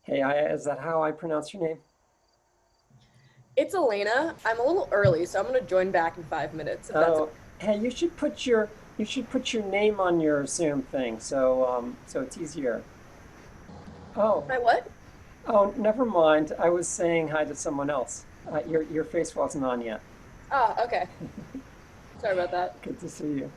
Hey, is that how I pronounce your name? It's Elena. I'm a little early, so I'm gonna join back in 5 minutes if that's Oh, okay. hey, you should put your name on your Zoom thing so it's easier. Oh, My what? oh, never mind. I was saying hi to someone else. Your face wasn't on yet. Ah, okay. Sorry about that. Good to see you.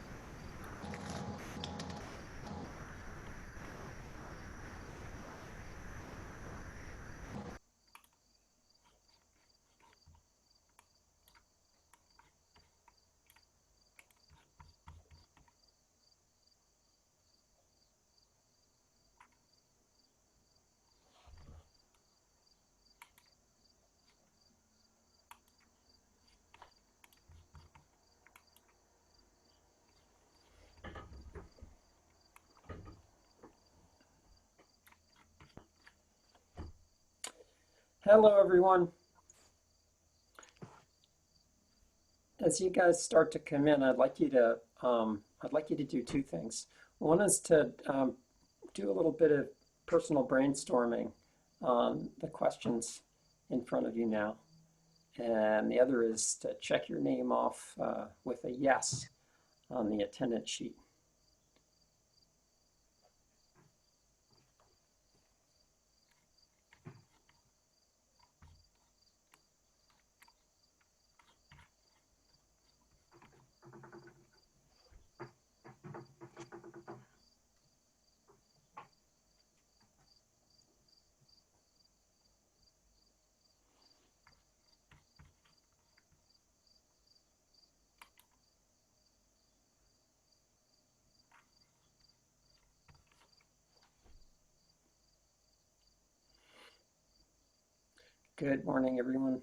Hello, everyone. As you guys start to come in, I'd like you to do two things. One is to do a little bit of personal brainstorming on the questions in front of you now. And the other is to check your name off with a yes on the attendance sheet. Good morning, everyone.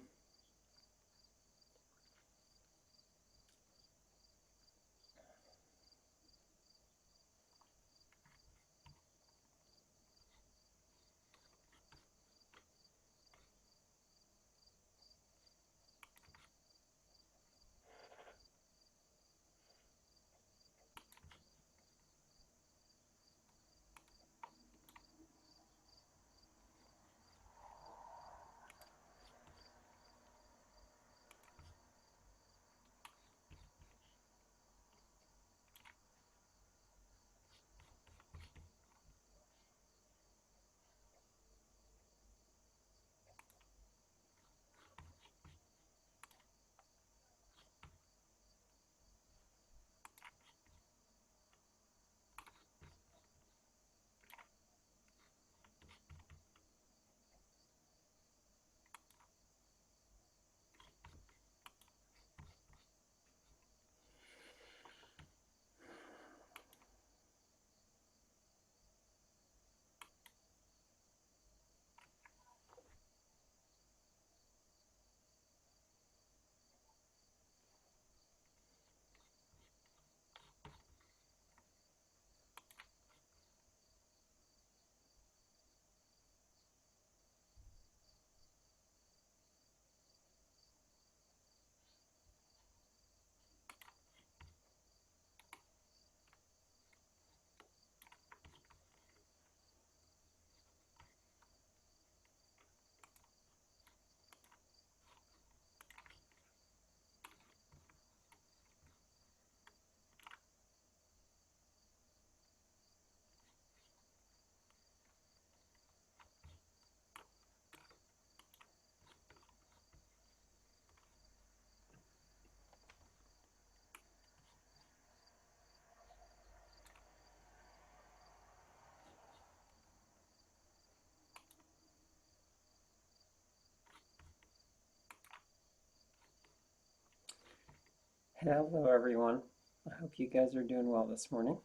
Hello, everyone. I hope you guys are doing well this morning.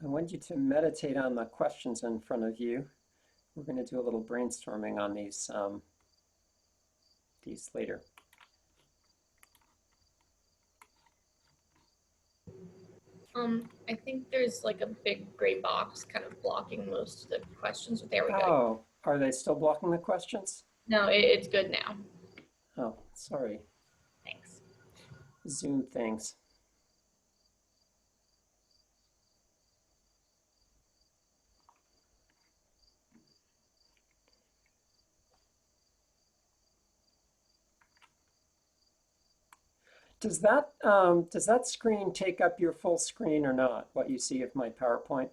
I want you to meditate on the questions in front of you. We're going to do a little brainstorming on these later. I think there's like a big gray box kind of blocking most of the questions. There we go. Oh, are they still blocking the questions? No, it's good now. Oh, sorry. Thanks. Zoom things. does that screen take up your full screen or not? What you see of my PowerPoint?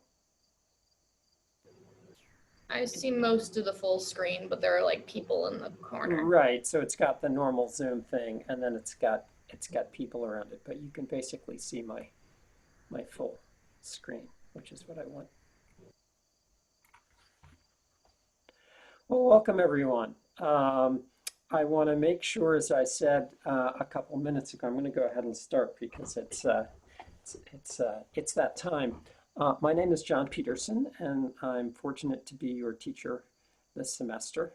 I see most of the full screen, but there are like people in the corner. Right. So it's got the normal Zoom thing, and then it's got people around it. But you can basically see my full screen, which is what I want. Well, welcome everyone. I want to make sure, as I said a couple minutes ago, I'm going to go ahead and start because it's that time. My name is John Peterson, and I'm fortunate to be your teacher this semester.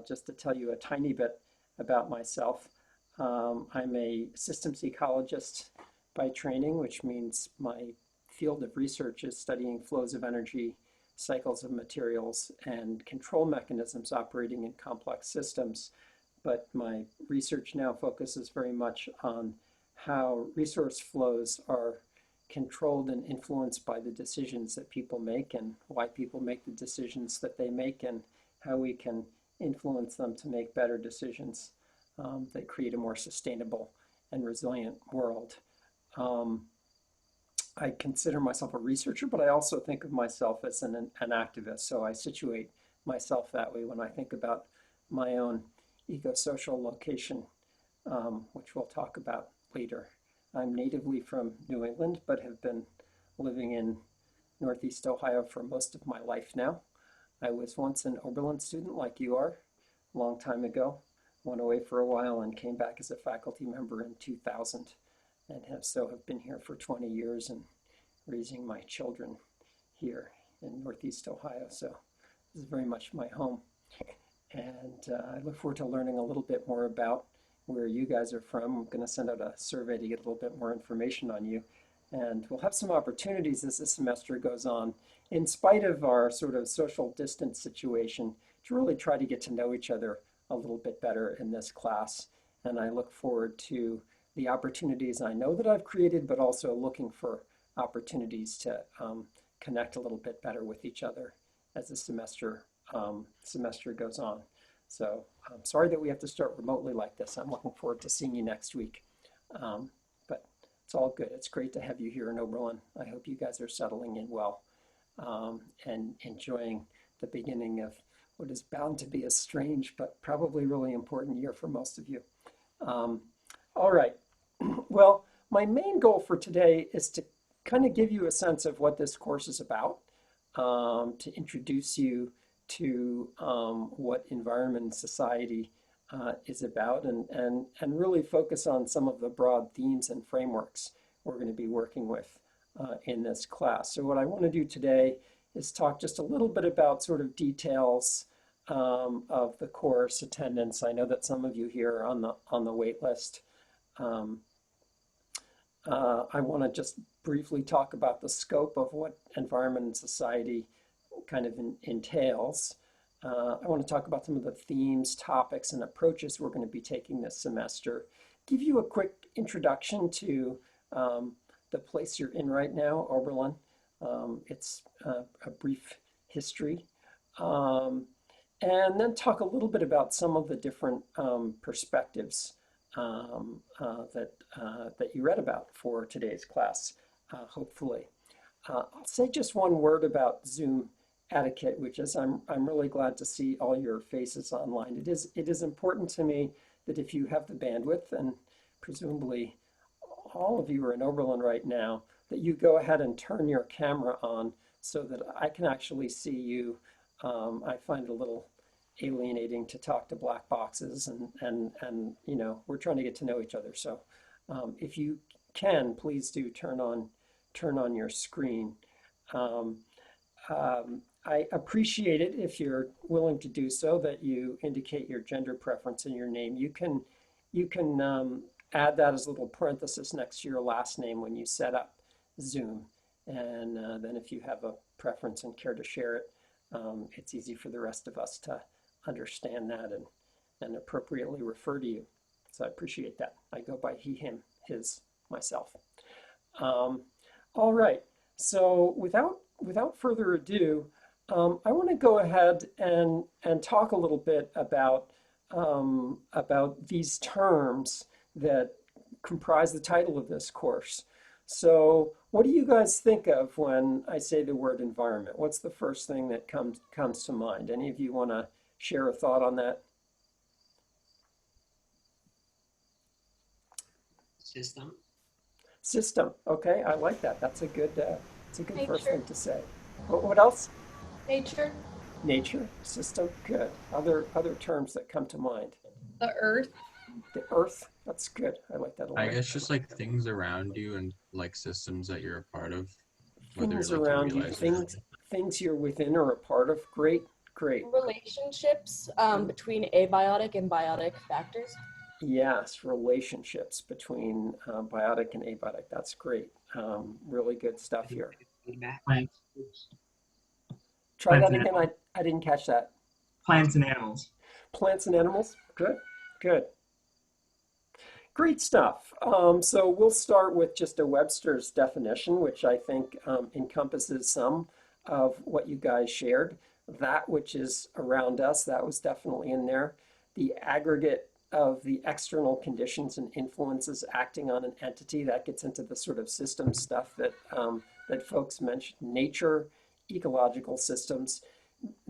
Just to tell you a tiny bit about myself, I'm a systems ecologist by training, which means my field of research is studying flows of energy, cycles of materials, and control mechanisms operating in complex systems. But my research now focuses very much on how resource flows are controlled and influenced by the decisions that people make and why people make the decisions that they make and how we can influence them to make better decisions that create a more sustainable and resilient world. I consider myself a researcher, but I also think of myself as an activist. So I situate myself that way when I think about my own eco-social location, which we'll talk about later. I'm natively from New England, but have been living in Northeast Ohio for most of my life now. I was once an Oberlin student like you are, a long time ago. Went away for a while and came back as a faculty member in 2000 and have been here for 20 years and raising my children here in Northeast Ohio. So this is very much my home. And I look forward to learning a little bit more about where you guys are from. I'm going to send out a survey to get a little bit more information on you. And we'll have some opportunities as the semester goes on, in spite of our sort of social distance situation, to really try to get to know each other a little bit better in this class. And I look forward to the opportunities I know that I've created, but also looking for opportunities to connect a little bit better with each other as the semester goes on. So I'm sorry that we have to start remotely like this. I'm looking forward to seeing you next week. But it's all good. It's great to have you here in Oberlin. I hope you guys are settling in well and enjoying the beginning of what is bound to be a strange but probably really important year for most of you. All right. Well, my main goal for today is to kind of give you a sense of what this course is about, to introduce you to what environment and society is about, and really focus on some of the broad themes and frameworks we're going to be working with in this class. So what I want to do today is talk just a little bit about sort of details of the course attendance. I know that some of you here are on the wait list. I want to just briefly talk about the scope of what environment and society kind of entails. I want to talk about some of the themes, topics, and approaches we're going to be taking this semester. Give you a quick introduction to the place you're in right now, Oberlin. It's a brief history. And then talk a little bit about some of the different perspectives that you read about for today's class, hopefully. I'll say just one word about Zoom etiquette, which is I'm really glad to see all your faces online. It is important to me that if you have the bandwidth, and presumably all of you are in Oberlin right now, that you go ahead and turn your camera on so that I can actually see you. I find it a little alienating to talk to black boxes, and you know, we're trying to get to know each other. So if you can, please do turn on your screen. I appreciate it if you're willing to do so, that you indicate your gender preference in your name. You can add that as a little parenthesis next to your last name when you set up Zoom. And then if you have a preference and care to share it, it's easy for the rest of us to understand that and appropriately refer to you. So I appreciate that. I go by he, him, his, myself. All right, so without further ado, I want to go ahead and talk a little bit about these terms that comprise the title of this course. So what do you guys think of when I say the word environment? What's the first thing that comes to mind? Any of you want to share a thought on that? System. System. Okay, I like that. It's a good first Nature. thing to say. What else? Nature. Nature, system, good. Other terms that come to mind. The earth. The earth, that's good. I like that a I lot. guess just like things around you and like systems that you're a part of, whether Things like you around you, realize it or not. things you're within or a part of. Great, great. Relationships between abiotic and biotic factors. Yes, relationships between biotic and abiotic. That's great. Really good stuff here. Feedback. Plants, Try plants that and again. I didn't catch that. plants and animals. Plants and animals. Good, good. Great stuff. So we'll start with just a Webster's definition, which I think encompasses some of what you guys shared. That which is around us, that was definitely in there. The aggregate of the external conditions and influences acting on an entity, that gets into the sort of system stuff that folks mentioned. Nature, ecological systems.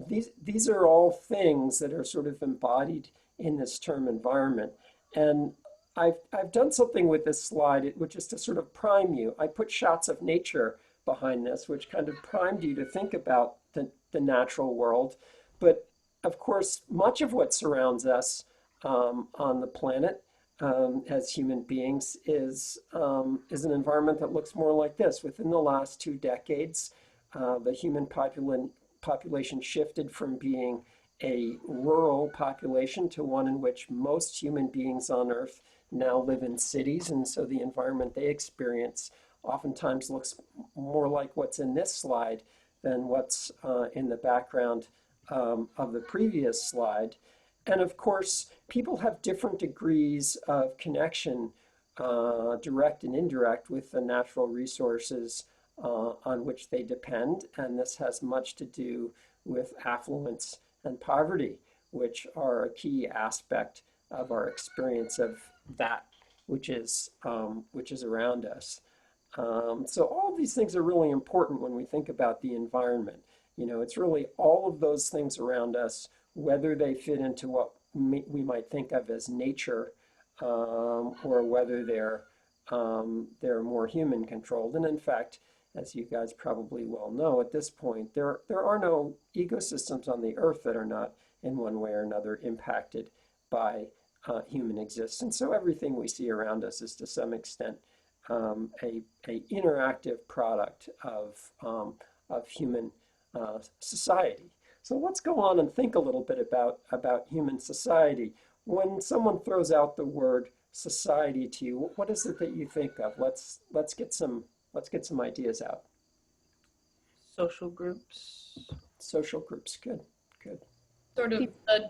These are all things that are sort of embodied in this term environment. And I've done something with this slide, which is to sort of prime you. I put shots of nature behind this, which kind of primed you to think about the natural world. But of course, much of what surrounds us on the planet as human beings is an environment that looks more like this. Within the last 2 decades, the human population shifted from being a rural population to one in which most human beings on Earth now live in cities, and so the environment they experience oftentimes looks more like what's in this slide than what's in the background of the previous slide. And of course, people have different degrees of connection, direct and indirect, with the natural resources on which they depend, and this has much to do with affluence and poverty, which are a key aspect of our experience of that which is around us. So all of these things are really important when we think about the environment. You know, it's really all of those things around us, whether they fit into what we might think of as nature, or whether they're more human controlled. And in fact, as you guys probably well know at this point, there are no ecosystems on the Earth that are not in one way or another impacted by human existence. So everything we see around us is to some extent a interactive product of human society. So let's go on and think a little bit about human society. When someone throws out the word society to you, what is it that you think of? Let's get some ideas out. Social groups. Social groups, good, good. Sort of the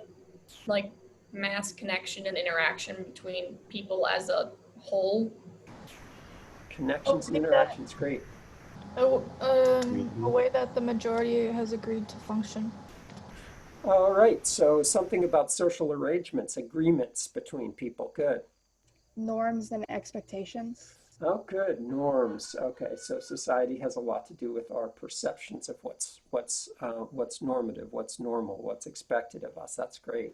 like mass connection and interaction between people as a whole. Connections and interactions, great. A way that the majority has agreed to function. All right, so something about social arrangements, agreements between people, good. Norms and expectations. Oh, good, norms. Okay, so society has a lot to do with our perceptions of what's normative, what's normal, what's expected of us. That's great.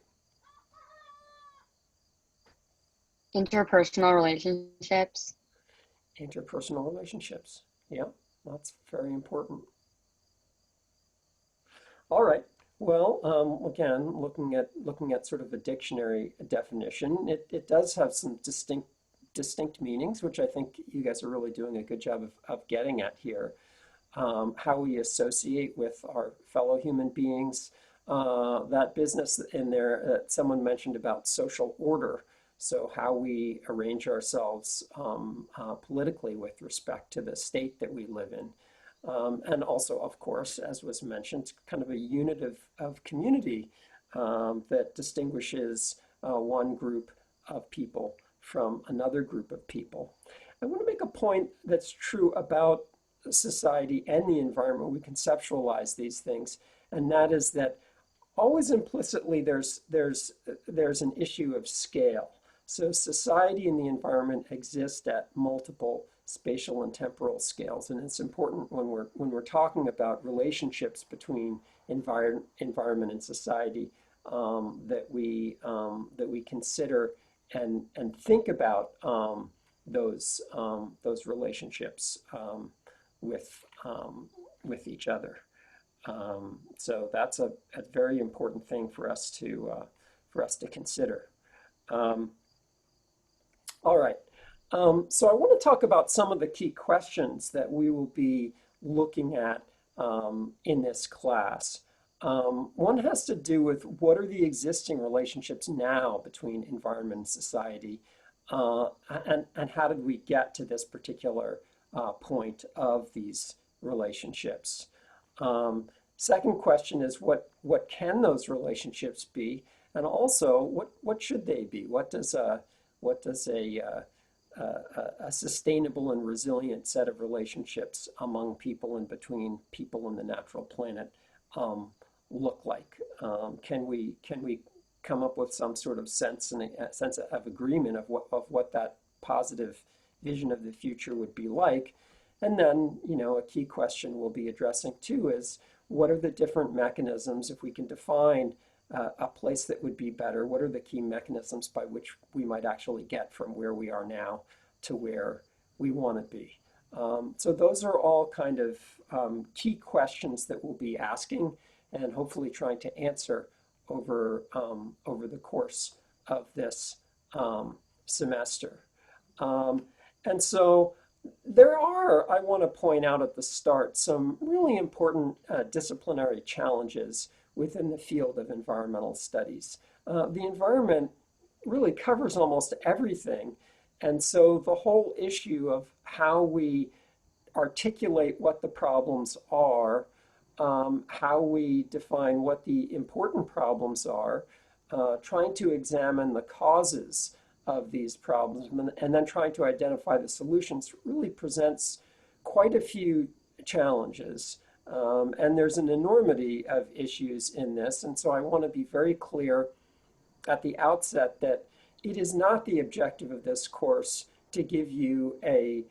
Interpersonal relationships. Interpersonal relationships. Yeah, that's very important. All right. Well, again, looking at sort of a dictionary definition, it does have some distinct meanings, which I think you guys are really doing a good job of getting at here. How we associate with our fellow human beings. That business in there, someone mentioned about social order. So how we arrange ourselves politically with respect to the state that we live in. And also, of course, as was mentioned, kind of a unit of community that distinguishes one group of people from another group of people. I want to make a point that's true about society and the environment. We conceptualize these things, and that is that always implicitly there's an issue of scale. So society and the environment exist at multiple spatial and temporal scales, and it's important when we're talking about relationships between environment and society, that we consider and think about those relationships with each other. So that's a very important thing for us to consider. All right. So I want to talk about some of the key questions that we will be looking at in this class. One has to do with what are the existing relationships now between environment and society, and how did we get to this particular point of these relationships? Second question is what can those relationships be, and also what should they be? What does a sustainable and resilient set of relationships among people and between people and the natural planet look like? Can we come up with some sort of sense of agreement of what that positive vision of the future would be like? And then, a key question we'll be addressing too is what are the different mechanisms, if we can define a place that would be better, what are the key mechanisms by which we might actually get from where we are now to where we want to be? So those are all kind of key questions that we'll be asking and hopefully trying to answer over the course of this semester. And so there are, I want to point out at the start, some really important disciplinary challenges within the field of environmental studies. The environment really covers almost everything. And so the whole issue of how we articulate what the problems are, how we define what the important problems are, trying to examine the causes of these problems, and then trying to identify the solutions really presents quite a few challenges. And there's an enormity of issues in this. And so I want to be very clear at the outset that it is not the objective of this course to give you a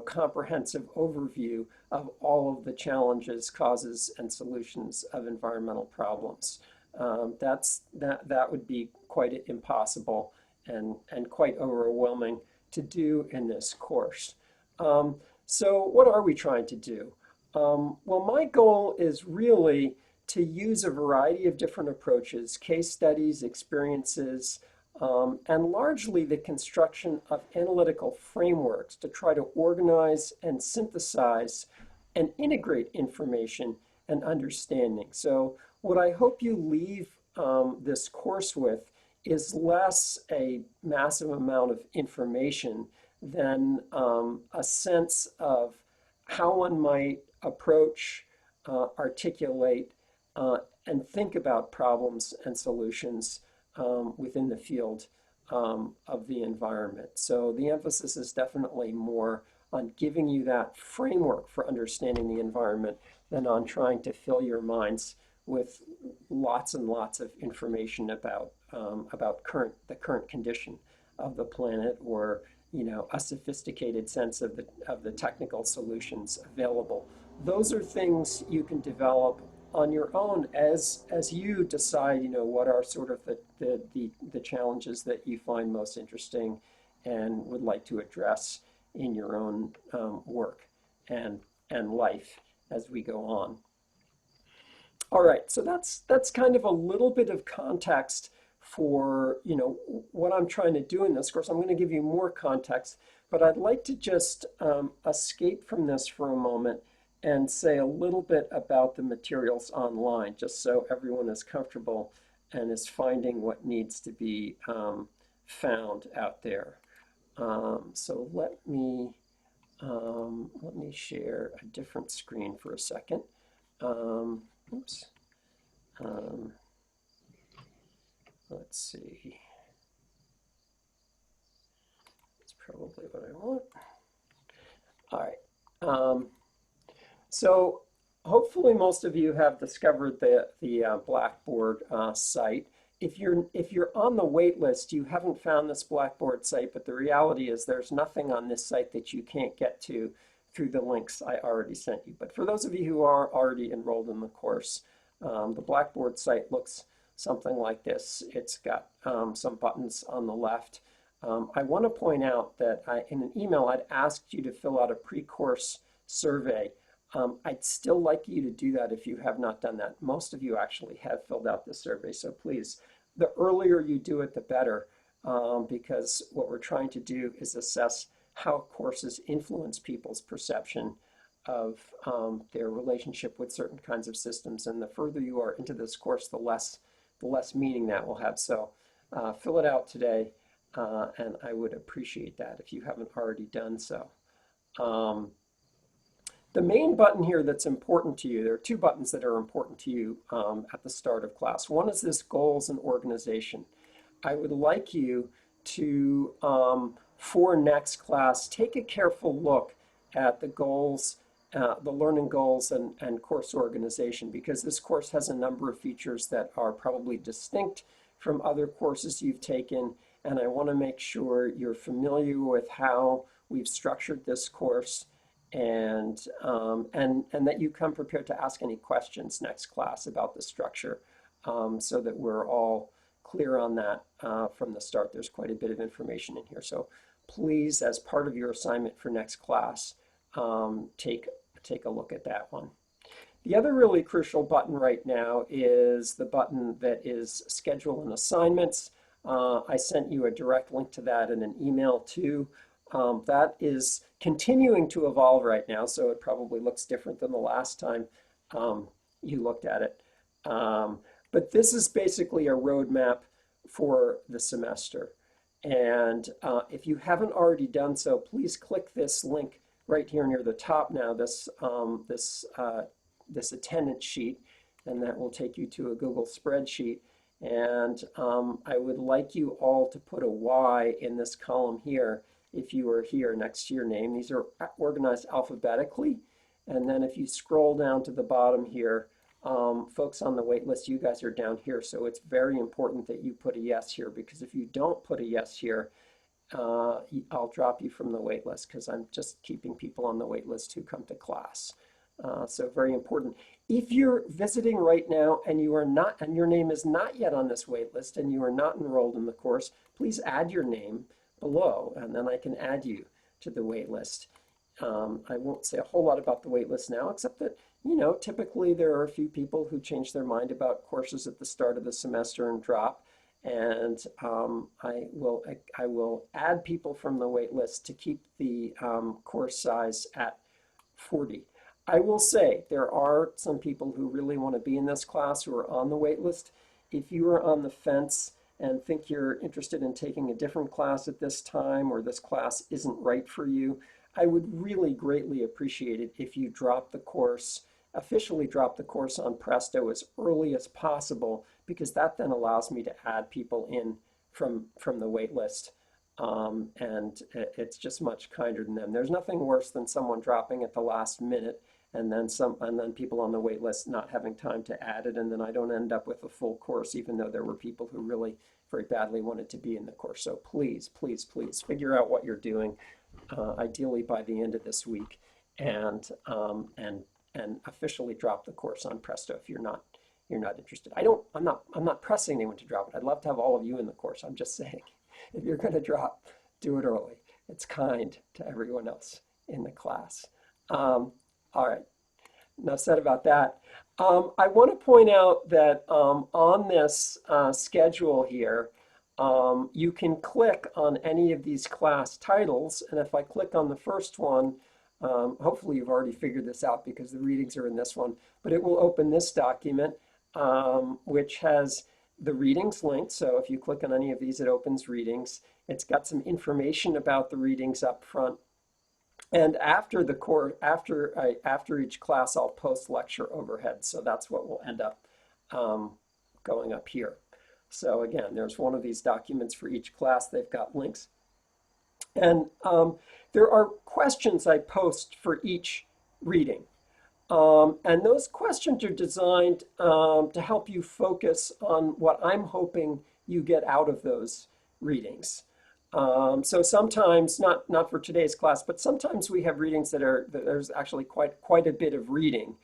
comprehensive overview of all of the challenges, causes, and solutions of environmental problems. That would be quite impossible and quite overwhelming to do in this course. So what are we trying to do? Well, my goal is really to use a variety of different approaches, case studies, experiences, and largely the construction of analytical frameworks to try to organize and synthesize and integrate information and understanding. So what I hope you leave this course with is less a massive amount of information than a sense of how one might approach, articulate, and think about problems and solutions within the field of the environment. So the emphasis is definitely more on giving you that framework for understanding the environment than on trying to fill your minds with lots and lots of information about the current condition of the planet, or a sophisticated sense of the technical solutions available. Those are things you can develop on your own as you decide what are sort of the challenges that you find most interesting and would like to address in your own work and life as we go on. All right, so that's kind of a little bit of context for what I'm trying to do in this course. I'm going to give you more context, but I'd like to just escape from this for a moment and say a little bit about the materials online, just so everyone is comfortable and is finding what needs to be found out there. So let me share a different screen for a second. Oops. Let's see. That's probably what I want. All right. So hopefully most of you have discovered the Blackboard site. if you're on the wait list, you haven't found this Blackboard site, but the reality is there's nothing on this site that you can't get to through the links I already sent you. But for those of you who are already enrolled in the course, the Blackboard site looks something like this. It's got some buttons on the left. I want to point out that in an email, I'd asked you to fill out a pre-course survey. I'd still like you to do that if you have not done that. Most of you actually have filled out the survey, so please, the earlier you do it, the better, because what we're trying to do is assess how courses influence people's perception of their relationship with certain kinds of systems. And the further you are into this course, the less meaning that will have. So fill it out today, and I would appreciate that if you haven't already done so. The main button here that's important to you, there are two buttons that are important to you at the start of class. One is this goals and organization. I would like you to, for next class, take a careful look at the goals, the learning goals and course organization, because this course has a number of features that are probably distinct from other courses you've taken, and I want to make sure you're familiar with how we've structured this course, and that you come prepared to ask any questions next class about the structure, so that we're all clear on that from the start. There's quite a bit of information in here, so please, as part of your assignment for next class, take a look at that one. The other really crucial button right now is the button that is schedule and assignments. I sent you a direct link to that in an email too. That is continuing to evolve right now, so it probably looks different than the last time you looked at it. But this is basically a roadmap for the semester. And if you haven't already done so, please click this link right here near the top now, this attendance sheet, and that will take you to a Google spreadsheet. And I would like you all to put a Y in this column here if you are here next to your name. These are organized alphabetically. And then if you scroll down to the bottom here, folks on the wait list, you guys are down here. So it's very important that you put a yes here, because if you don't put a yes here, I'll drop you from the wait list, because I'm just keeping people on the wait list who come to class. So very important. If you're visiting right now and you are not, and your name is not yet on this wait list and you are not enrolled in the course, please add your name below, and then I can add you to the wait list. I won't say a whole lot about the wait list now, except that, you know, typically there are a few people who change their mind about courses at the start of the semester and drop. And I will add people from the wait list to keep the course size at 40. I will say there are some people who really want to be in this class who are on the wait list. If you are on the fence and think you're interested in taking a different class at this time, or this class isn't right for you, I would really greatly appreciate it if you drop the course, officially drop the course on Presto as early as possible, because that then allows me to add people in from the wait list. And it's just much kinder than them. There's nothing worse than someone dropping at the last minute, and then people on the wait list not having time to add it, and then I don't end up with a full course, even though there were people who really very badly wanted to be in the course. So please, please, please figure out what you're doing, ideally by the end of this week, and officially drop the course on Presto if you're not interested. I'm not pressing anyone to drop it. I'd love to have all of you in the course. I'm just saying, if you're going to drop, do it early. It's kind to everyone else in the class. All right, enough said about that. I want to point out that on this schedule here, you can click on any of these class titles, and if I click on the first one, hopefully you've already figured this out because the readings are in this one, but it will open this document, which has the readings linked. So if you click on any of these, it opens readings. It's got some information about the readings up front. And after the course, after each class, I'll post lecture overhead. So that's what will end up going up here. So again, there's one of these documents for each class. They've got links. And there are questions I post for each reading. And those questions are designed to help you focus on what I'm hoping you get out of those readings. So sometimes, not for today's class, but sometimes we have readings that there's actually quite a bit of reading.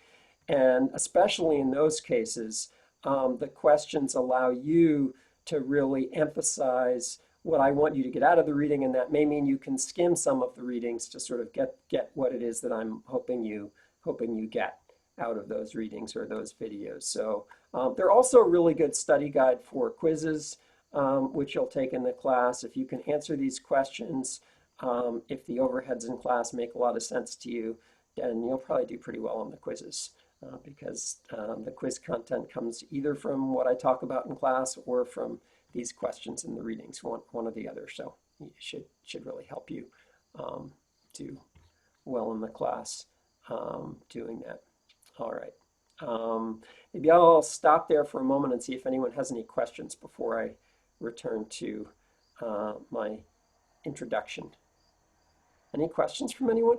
And especially in those cases, the questions allow you to really emphasize what I want you to get out of the reading, and that may mean you can skim some of the readings to sort of get what it is that I'm hoping you get out of those readings or those videos. So they're also a really good study guide for quizzes, which you'll take in the class. If you can answer these questions, if the overheads in class make a lot of sense to you, then you'll probably do pretty well on the quizzes. Because the quiz content comes either from what I talk about in class or from these questions in the readings, one or the other. So it should really help you do well in the class doing that. All right. Maybe I'll stop there for a moment and see if anyone has any questions before I return to my introduction. Any questions from anyone?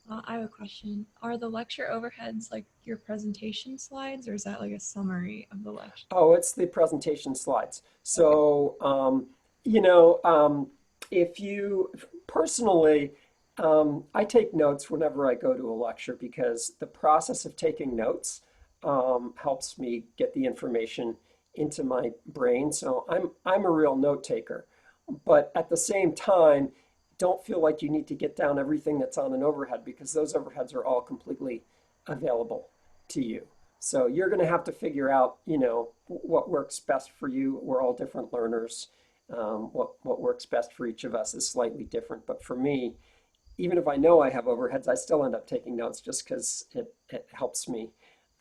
I have a question. Are the lecture overheads like your presentation slides, or is that like a summary of the lecture? Oh, it's the presentation slides. So, if you personally, I take notes whenever I go to a lecture because the process of taking notes helps me get the information into my brain. So I'm a real note taker, but at the same time, don't feel like you need to get down everything that's on an overhead because those overheads are all completely available to you. So you're going to have to figure out, what works best for you. We're all different learners. What works best for each of us is slightly different. But for me, even if I know I have overheads, I still end up taking notes just because it helps me.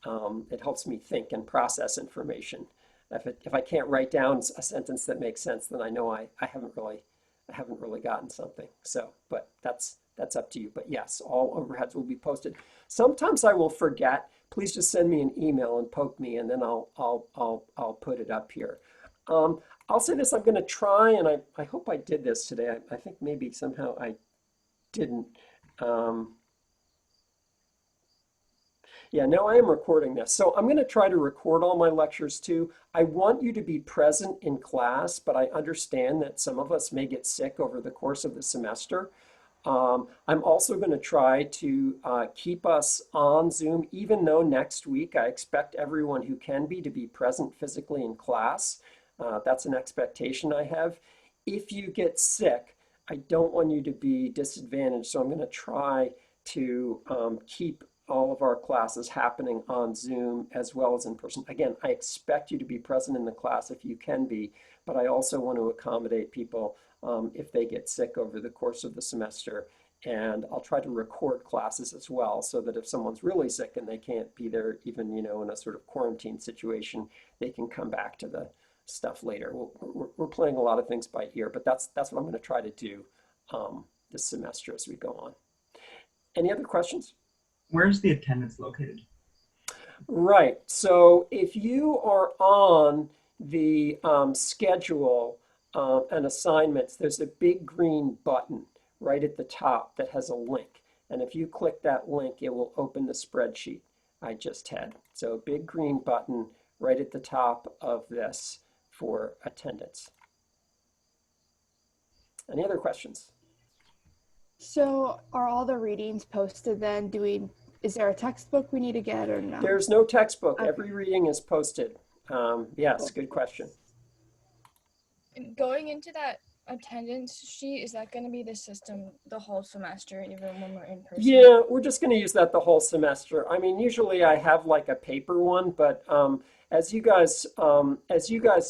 It helps me think and process information. If I can't write down a sentence that makes sense, then I know I haven't really gotten something. So, but that's up to you. But yes, all overheads will be posted. Sometimes I will forget. Please just send me an email and poke me, and then I'll put it up here. I'll say this. I'm going to try, and I hope I did this today. I think maybe somehow I didn't. Yeah, no, I am recording this. So I'm going to try to record all my lectures too. I want you to be present in class, but I understand that some of us may get sick over the course of the semester. I'm also going to try to keep us on Zoom, even though next week I expect everyone who can be to be present physically in class. That's an expectation I have. If you get sick, I don't want you to be disadvantaged, so I'm going to try to keep all of our classes happening on Zoom as well as in person. Again, I expect you to be present in the class if you can be, but I also want to accommodate people if they get sick over the course of the semester. And I'll try to record classes as well so that if someone's really sick and they can't be there even, in a sort of quarantine situation, they can come back to the stuff later. We're playing a lot of things by ear, but that's what I'm going to try to do this semester as we go on. Any other questions? Where's the attendance located? Right. So if you are on the schedule and assignments, there's a big green button right at the top that has a link. And if you click that link, it will open the spreadsheet I just had. So a big green button right at the top of this for attendance. Any other questions? So are all the readings posted then? Is there a textbook we need to get or no? There's no textbook. Okay. Every reading is posted. Yes, Cool. good question. Going into that attendance sheet, is that going to be the system the whole semester, even when we're in person? Yeah, we're just going to use that the whole semester. I mean, usually I have like a paper one, but as you guys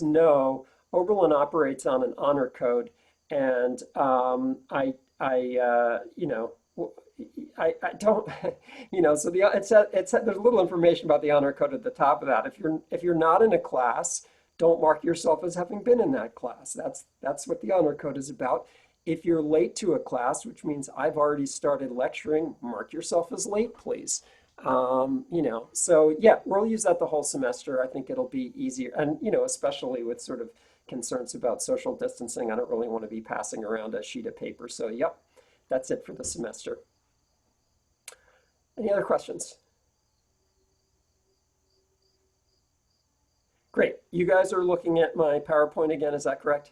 know, Oberlin operates on an honor code, and I don't, so there's a little information about the honor code at the top of that. If you're not in a class, don't mark yourself as having been in that class. That's what the honor code is about. If you're late to a class, which means I've already started lecturing, mark yourself as late, please. So yeah, we'll use that the whole semester. I think it'll be easier. And, especially with sort of concerns about social distancing, I don't really want to be passing around a sheet of paper. So yep, that's it for the semester. Any other questions? Great. You guys are looking at my PowerPoint again, is that correct?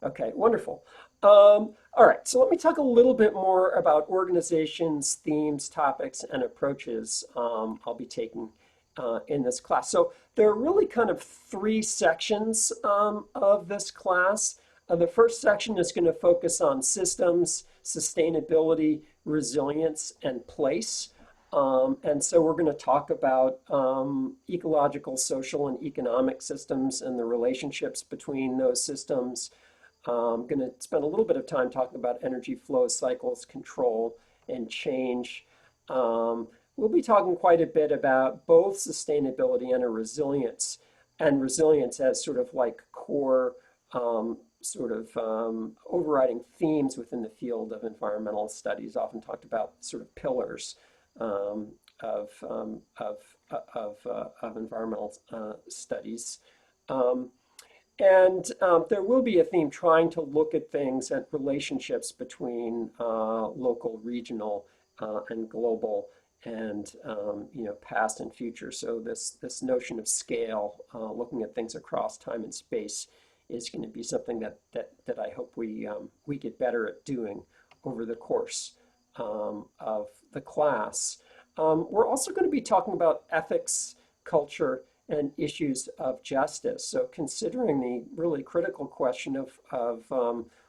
Okay, wonderful. All right, so let me talk a little bit more about organizations, themes, topics, and approaches I'll be taking in this class. So there are really kind of three sections of this class. The first section is going to focus on systems, sustainability, resilience, and place. And so we're going to talk about ecological, social, and economic systems and the relationships between those systems. I'm going to spend a little bit of time talking about energy flow cycles, control, and change. We'll be talking quite a bit about both sustainability and resilience as sort of like core overriding themes within the field of environmental studies, often talked about sort of pillars of environmental studies. And there will be a theme trying to look at things at relationships between local, regional, and global, and past and future. So this notion of scale, looking at things across time and space, is going to be something that I hope we get better at doing over the course of the class. We're also going to be talking about ethics, culture, and issues of justice. So considering the really critical question of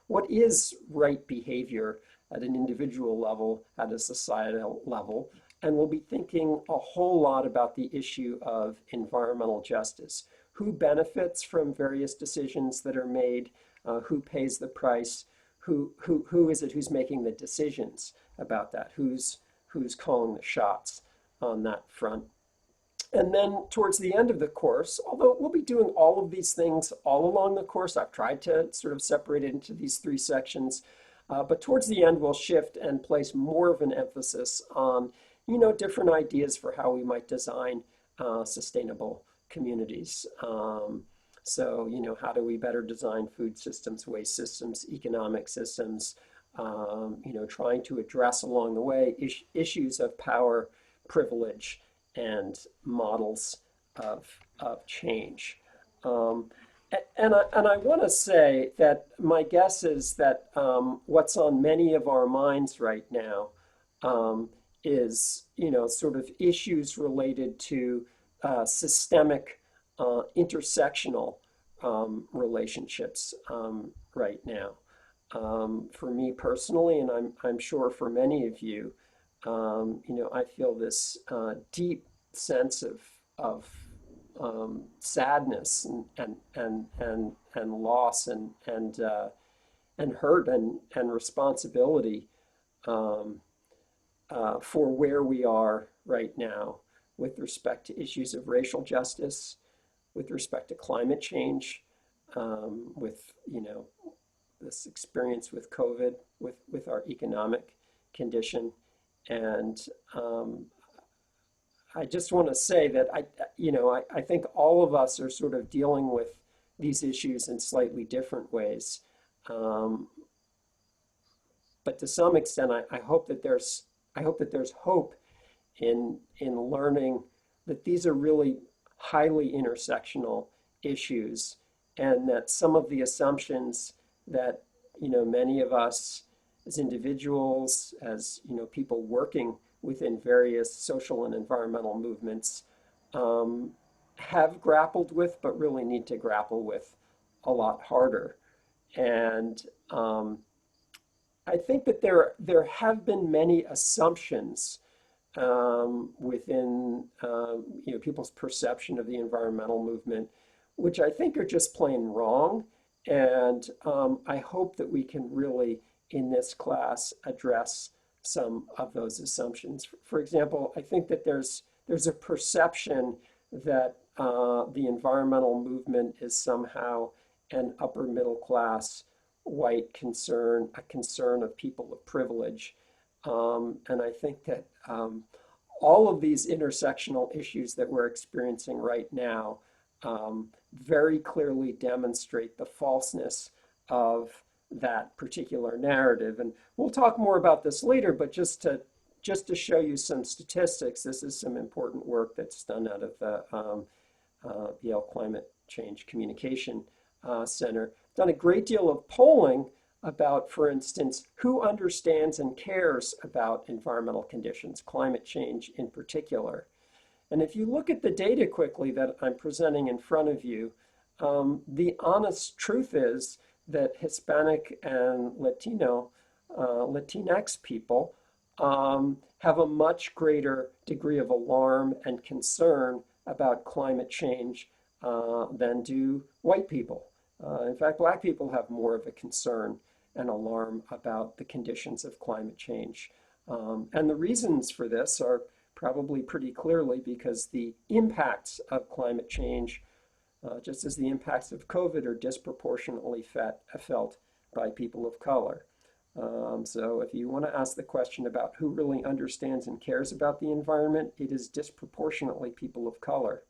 what is right behavior at an individual level, at a societal level, and we'll be thinking a whole lot about the issue of environmental justice. Who benefits from various decisions that are made? Who pays the price? Who is it who's making the decisions about that? Who's calling the shots on that front? And then towards the end of the course, although we'll be doing all of these things all along the course, I've tried to sort of separate it into these three sections, but towards the end we'll shift and place more of an emphasis on, different ideas for how we might design sustainable communities. So, how do we better design food systems, waste systems, economic systems, trying to address along the way issues of power, privilege, and models of change. And I want to say that my guess is that what's on many of our minds right now is, sort of issues related to systemic intersectional relationships right now. For me personally, and I'm sure for many of you, I feel this deep sense of sadness and loss and hurt and responsibility for where we are right now with respect to issues of racial justice, with respect to climate change, with this experience with COVID, with our economic condition. And I just want to say that I think all of us are sort of dealing with these issues in slightly different ways. But to some extent, I hope that there's hope in learning that these are really highly intersectional issues, and that some of the assumptions that many of us as individuals, as people working within various social and environmental movements, have grappled with, but really need to grapple with a lot harder. And I think that there have been many assumptions within people's perception of the environmental movement, which I think are just plain wrong. And I hope that we can really, in this class, address some of those assumptions. For example, I think that there's a perception that the environmental movement is somehow an upper middle class white concern, a concern of people of privilege. And I think that all of these intersectional issues that we're experiencing right now very clearly demonstrate the falseness of that particular narrative. And we'll talk more about this later, but just to show you some statistics, this is some important work that's done out of the Yale Climate Change Communication Center. Done a great deal of polling about, for instance, who understands and cares about environmental conditions, climate change in particular. And if you look at the data quickly that I'm presenting in front of you, the honest truth is that Hispanic and Latinx people have a much greater degree of alarm and concern about climate change than do white people. In fact, Black people have more of a concern and alarm about the conditions of climate change. And the reasons for this are probably pretty clearly because the impacts of climate change, just as the impacts of COVID, are disproportionately felt by people of color. So if you want to ask the question about who really understands and cares about the environment, it is disproportionately people of color.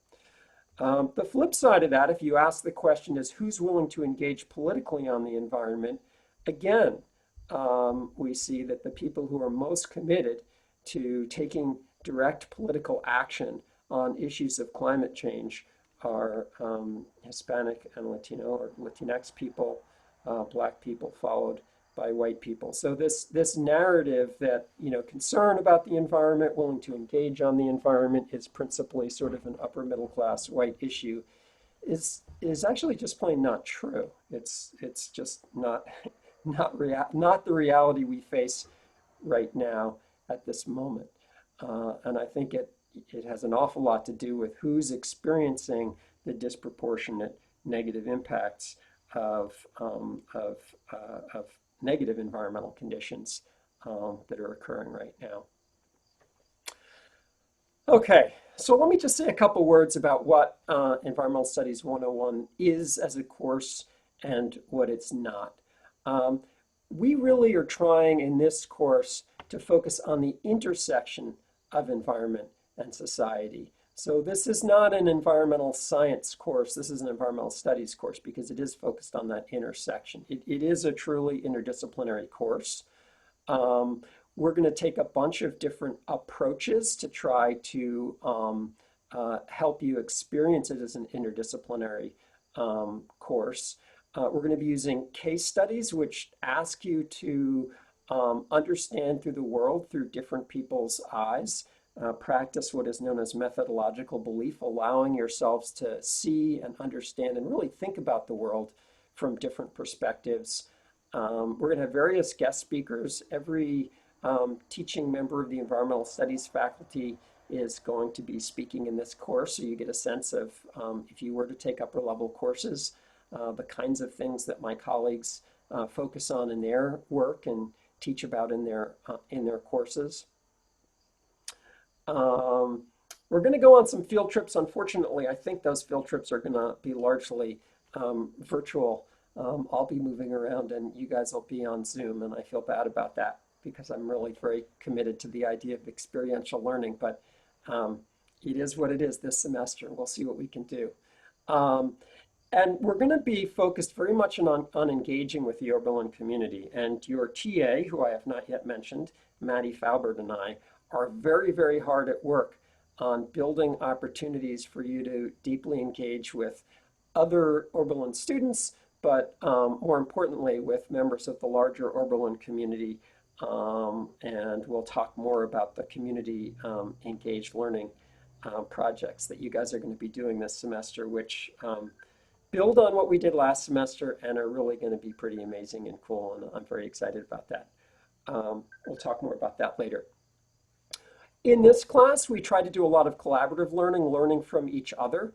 The flip side of that, if you ask the question is who's willing to engage politically on the environment, again, we see that the people who are most committed to taking direct political action on issues of climate change are Hispanic and Latino or Latinx people, Black people, followed by white people. So this narrative that, concern about the environment, willing to engage on the environment is principally sort of an upper middle class white issue is actually just plain not true. It's just not the reality we face right now at this moment. And I think it has an awful lot to do with who's experiencing the disproportionate negative impacts of negative environmental conditions that are occurring right now. Okay, so let me just say a couple words about what Environmental Studies 101 is as a course and what it's not. We really are trying in this course to focus on the intersection of environment and society. So this is not an environmental science course, this is an environmental studies course because it is focused on that intersection. It is a truly interdisciplinary course. We're going to take a bunch of different approaches to try to help you experience it as an interdisciplinary course. We're going to be using case studies which ask you to understand through the world through different people's eyes. Practice what is known as methodological belief, allowing yourselves to see and understand and really think about the world from different perspectives. We're going to have various guest speakers. Every teaching member of the environmental studies faculty is going to be speaking in this course, so you get a sense of, if you were to take upper level courses, the kinds of things that my colleagues focus on in their work and teach about in their courses. We're going to go on some field trips. Unfortunately, I think those field trips are going to be largely virtual. I'll be moving around and you guys will be on Zoom, and I feel bad about that because I'm really very committed to the idea of experiential learning, but it is what it is this semester. We'll see what we can do. And we're going to be focused very much on engaging with the Oberlin community. And your TA, who I have not yet mentioned, Maddie Faubert, and I are very, very hard at work on building opportunities for you to deeply engage with other Oberlin students, but more importantly, with members of the larger Oberlin community. And we'll talk more about the community engaged learning projects that you guys are going to be doing this semester, which build on what we did last semester and are really going to be pretty amazing and cool, and I'm very excited about that. We'll talk more about that later. In this class, we try to do a lot of collaborative learning from each other.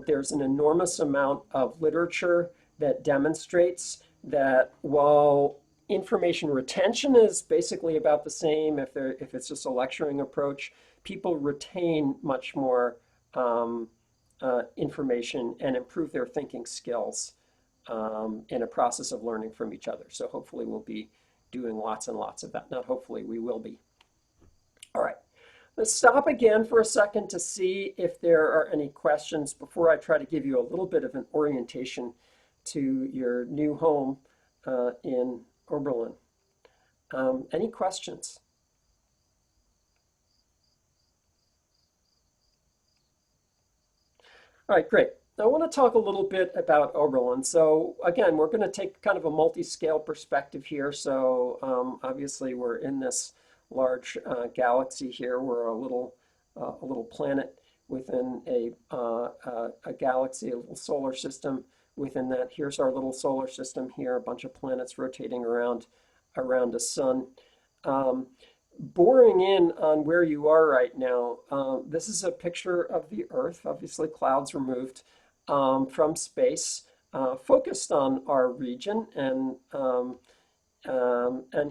There's an enormous amount of literature that demonstrates that while information retention is basically about the same if it's just a lecturing approach, people retain much more information and improve their thinking skills in a process of learning from each other. So hopefully we'll be doing lots and lots of that. Not hopefully, we will be. All right, let's stop again for a second to see if there are any questions before I try to give you a little bit of an orientation to your new home in Oberlin. Any questions? All right, great. I want to talk a little bit about Oberlin. So again, we're going to take kind of a multi-scale perspective here. So obviously we're in this large galaxy here. We're a little planet within a galaxy, a little solar system within that. Here's our little solar system here, a bunch of planets rotating around a sun. Boring in on where you are right now, this is a picture of the Earth, obviously clouds removed from space, focused on our region. And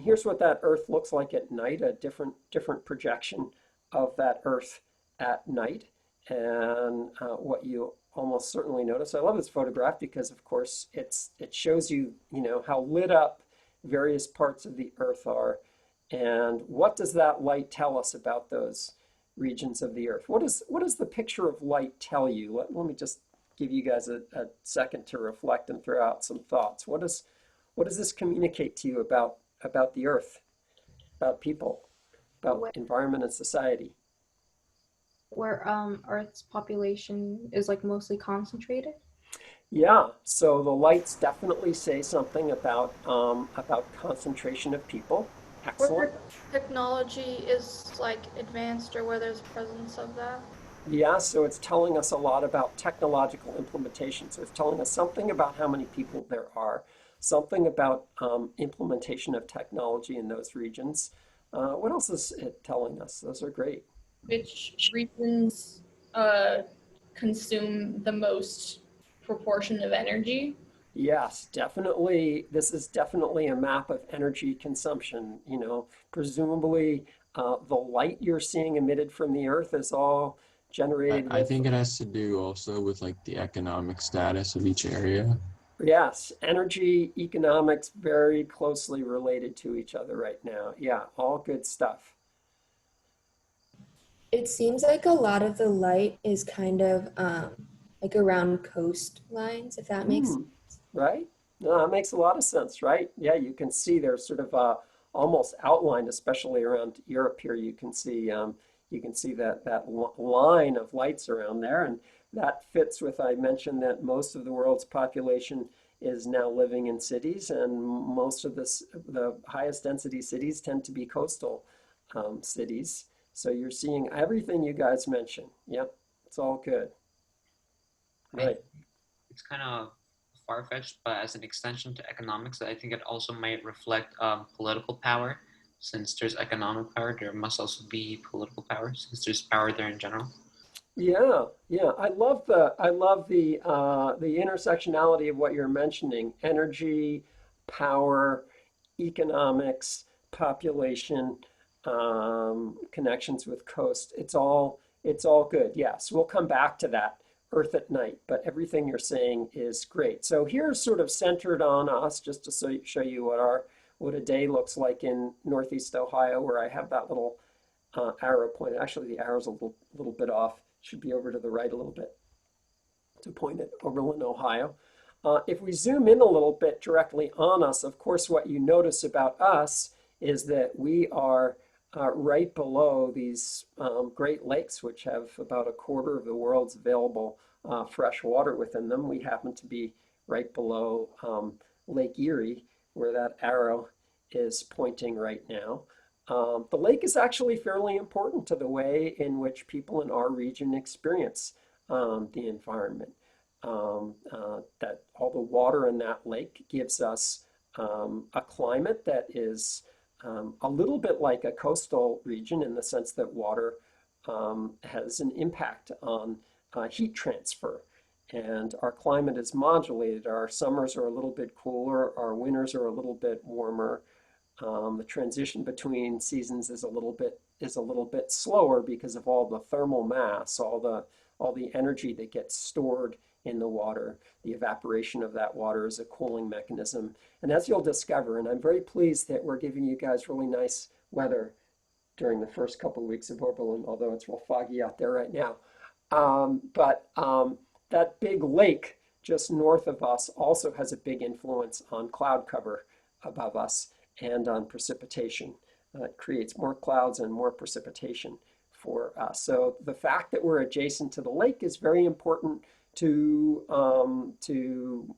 here's what that Earth looks like at night, a different projection of that Earth at night. And what you almost certainly notice, I love this photograph because, of course, it shows you, how lit up various parts of the Earth are. And what does that light tell us about those regions of the Earth? What does the picture of light tell you? Let me just give you guys a second to reflect and throw out some thoughts. What does this communicate to you about the Earth, about people, about environment and society? Where Earth's population is like mostly concentrated? Yeah, so the lights definitely say something about concentration of people. Excellent. Where technology is like advanced or where there's presence of that. Yeah, so it's telling us a lot about technological implementation. So it's telling us something about how many people there are, something about implementation of technology in those regions. What else is it telling us? Those are great. Which regions consume the most proportion of energy? Yes, definitely. This is definitely a map of energy consumption. Presumably the light you're seeing emitted from the Earth is all generated I with, think it has to do also with like the economic status of each area. yes, energy, economics, very closely related to each other right now. Yeah, all good stuff. It seems like a lot of the light is kind of like around coastlines, if that makes Hmm, right? No, that makes a lot of sense, right? Yeah, you can see there's sort of almost outlined, especially around Europe here. You can see that line of lights around there, and that fits with, I mentioned that most of the world's population is now living in cities, and most of the highest density cities tend to be coastal cities. So you're seeing everything you guys mentioned. Yep, it's all good. I Right. it's kind of far-fetched, but as an extension to economics, I think it also might reflect political power. Since there's economic power, there must also be political power, since there's power there in general. Yeah, yeah. I love the intersectionality of what you're mentioning. Energy, power, economics, population, connections with coast. It's all good. Yes, we'll come back to that Earth at night, but everything you're saying is great. So here's sort of centered on us, just to show you what a day looks like in Northeast Ohio, where I have that little arrow pointed. Actually, the arrow's a little bit off. Should be over to the right a little bit to point at Oberlin, Ohio. If we zoom in a little bit directly on us, of course, what you notice about us is that we are right below these Great Lakes, which have about a quarter of the world's available fresh water within them. We happen to be right below Lake Erie, where that arrow is pointing right now. The lake is actually fairly important to the way in which people in our region experience the environment. That all the water in that lake gives us a climate that is a little bit like a coastal region in the sense that water has an impact on heat transfer. And our climate is modulated. Our summers are a little bit cooler, our winters are a little bit warmer. The transition between seasons is a little bit slower because of all the thermal mass, all the energy that gets stored in the water. The evaporation of that water is a cooling mechanism. And as you'll discover, and I'm very pleased that we're giving you guys really nice weather during the first couple of weeks of Oberlin, although it's real foggy out there right now. But that big lake just north of us also has a big influence on cloud cover above us and on precipitation. It creates more clouds and more precipitation for us. So the fact that we're adjacent to the lake is very important to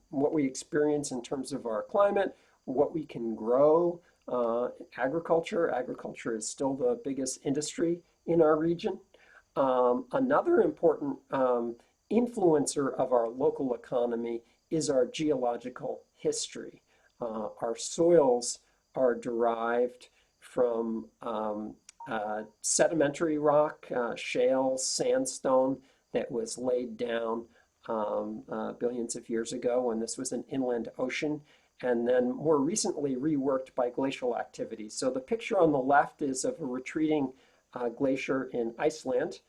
what we experience in terms of our climate, what we can grow. Agriculture. Agriculture is still the biggest industry in our region. Another important influencer of our local economy is our geological history. Our soils are derived from sedimentary rock, shale, sandstone that was laid down billions of years ago when this was an inland ocean, and then more recently reworked by glacial activity. So the picture on the left is of a retreating glacier in Iceland,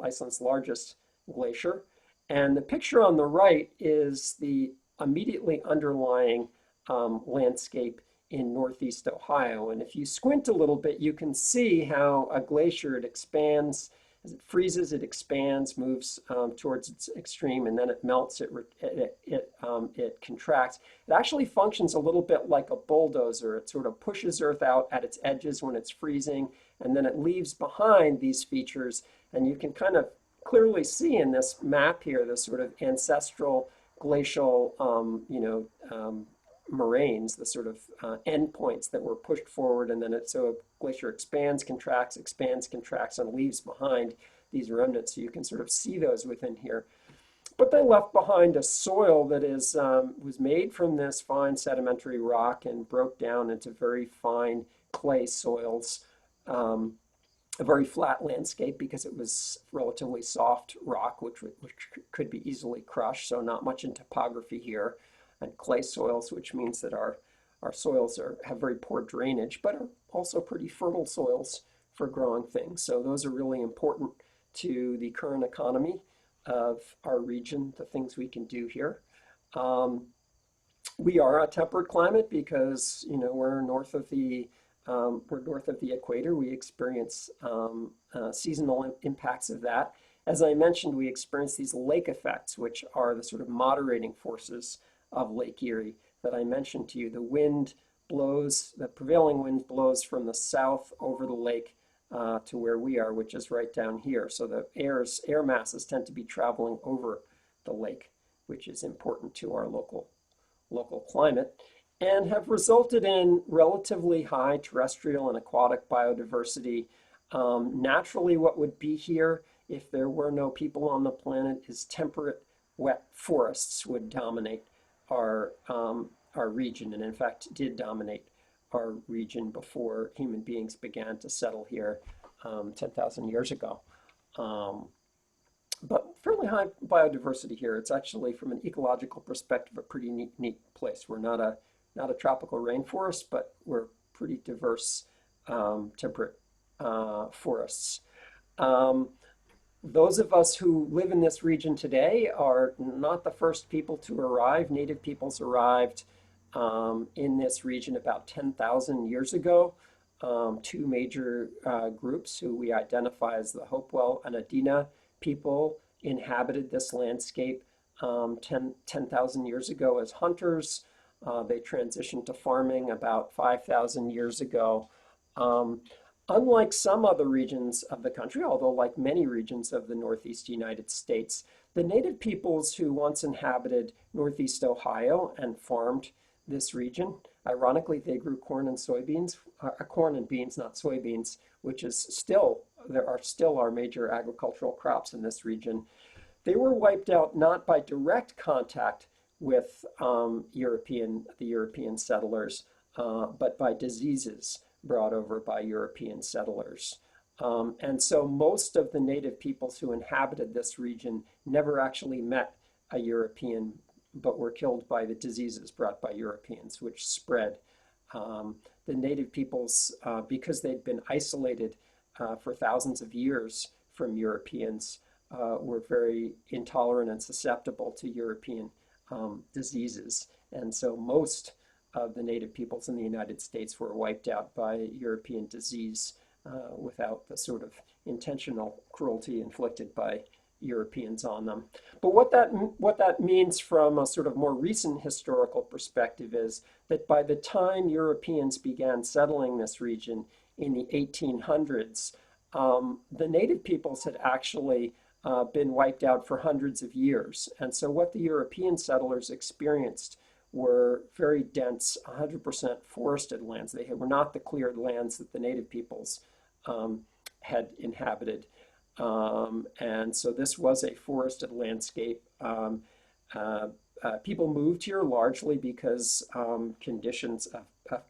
Iceland's largest glacier. And the picture on the right is the immediately underlying landscape in Northeast Ohio. And if you squint a little bit, you can see how a glacier, it expands. As it freezes, it expands, moves towards its extreme, and then it melts, it contracts. It actually functions a little bit like a bulldozer. It sort of pushes Earth out at its edges when it's freezing, and then it leaves behind these features. And you can kind of clearly see in this map here, this sort of ancestral glacial, moraines, the sort of endpoints that were pushed forward, and then so a glacier expands, contracts, and leaves behind these remnants. So you can sort of see those within here. But they left behind a soil that was made from this fine sedimentary rock and broke down into very fine clay soils. A very flat landscape because it was relatively soft rock, which could be easily crushed, so not much in topography here. And clay soils, which means that our soils have very poor drainage, but are also pretty fertile soils for growing things. So those are really important to the current economy of our region, the things we can do here. We are a temperate climate because we're north of the equator. We experience seasonal impacts of that. As I mentioned, we experience these lake effects, which are the sort of moderating forces of Lake Erie that I mentioned to you. The prevailing wind blows from the south over the lake to where we are, which is right down here. So the air masses tend to be traveling over the lake, which is important to our local climate, and have resulted in relatively high terrestrial and aquatic biodiversity. Naturally, what would be here if there were no people on the planet is temperate, wet forests would dominate our region, and in fact did dominate our region before human beings began to settle here 10,000 years ago. But fairly high biodiversity here. It's actually, from an ecological perspective, a pretty neat place. We're not a tropical rainforest, but we're pretty diverse temperate forests. Those of us who live in this region today are not the first people to arrive. Native peoples arrived in this region about 10,000 years ago. Two major groups who we identify as the Hopewell and Adena people inhabited this landscape 10,000 years ago as hunters. They transitioned to farming about 5,000 years ago. Unlike some other regions of the country, although like many regions of the Northeast United States, the native peoples who once inhabited Northeast Ohio and farmed this region, ironically, they grew corn and soybeans, corn and beans, not soybeans, which is still our major agricultural crops in this region. They were wiped out not by direct contact with the European settlers, but by diseases brought over by European settlers. And so most of the native peoples who inhabited this region never actually met a European, but were killed by the diseases brought by Europeans, which spread. The native peoples, because they'd been isolated for thousands of years from Europeans, were very intolerant and susceptible to European diseases. And so most of the native peoples in the United States were wiped out by European disease without the sort of intentional cruelty inflicted by Europeans on them. But what that means from a sort of more recent historical perspective is that by the time Europeans began settling this region in the 1800s, the native peoples had actually been wiped out for hundreds of years. And so what the European settlers experienced were very dense, 100% forested lands. They were not the cleared lands that the native peoples had inhabited. And so this was a forested landscape. People moved here largely because conditions of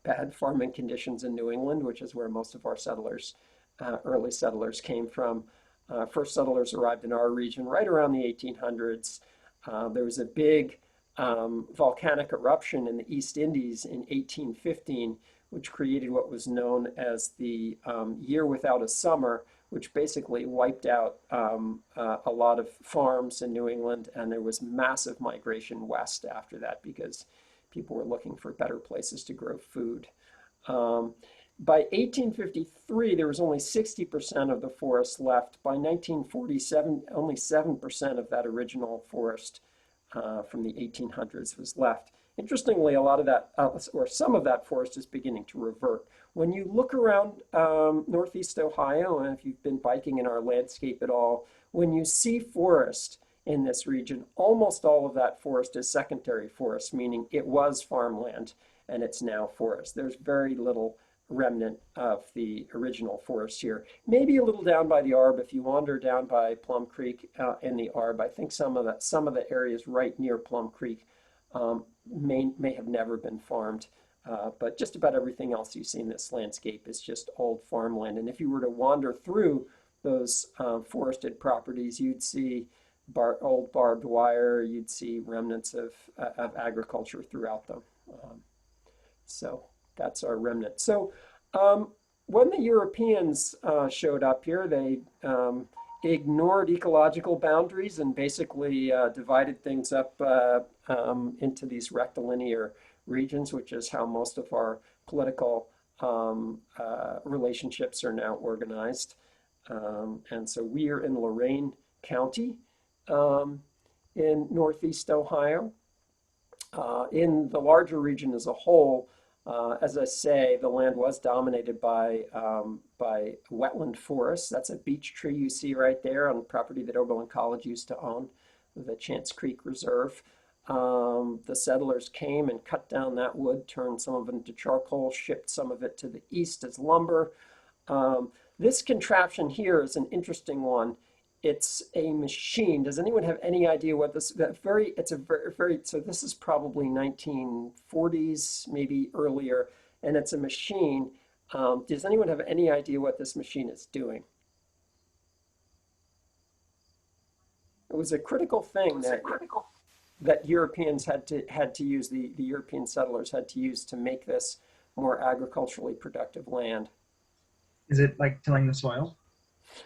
bad farming conditions in New England, which is where most of our settlers, early settlers came from. First settlers arrived in our region right around the 1800s. There was a big volcanic eruption in the East Indies in 1815, which created what was known as the year without a summer, which basically wiped out a lot of farms in New England, and there was massive migration west after that because people were looking for better places to grow food. By 1853, there was only 60% of the forest left. By 1947, only 7% of that original forest from the 1800s was left. Interestingly, a lot of that, or some of that forest is beginning to revert. When you look around Northeast Ohio, and if you've been biking in our landscape at all, when you see forest in this region, almost all of that forest is secondary forest, meaning it was farmland and it's now forest. There's very little remnant of the original forest here. Maybe a little down by the Arb. If you wander down by Plum Creek in the Arb, I think some of the areas right near Plum Creek may have never been farmed. But just about everything else you see in this landscape is just old farmland. And if you were to wander through those forested properties, you'd see old barbed wire, you'd see remnants of agriculture throughout them. So that's our remnant. So when the Europeans showed up here, they ignored ecological boundaries and basically divided things up into these rectilinear regions, which is how most of our political relationships are now organized. And so we are in Lorain County in Northeast Ohio. In the larger region as a whole, as I say, the land was dominated by wetland forests. That's a beech tree you see right there on property that Oberlin College used to own, the Chance Creek Reserve. The settlers came and cut down that wood, turned some of it into charcoal, shipped some of it to the east as lumber. This contraption here is an interesting one. It's a machine. Does anyone have any idea what this, so this is probably 1940s, maybe earlier, and it's a machine. Does anyone have any idea what this machine is doing? It was a critical thing that Europeans had to use, the European settlers had to use to make this more agriculturally productive land. Is it like tilling the soil?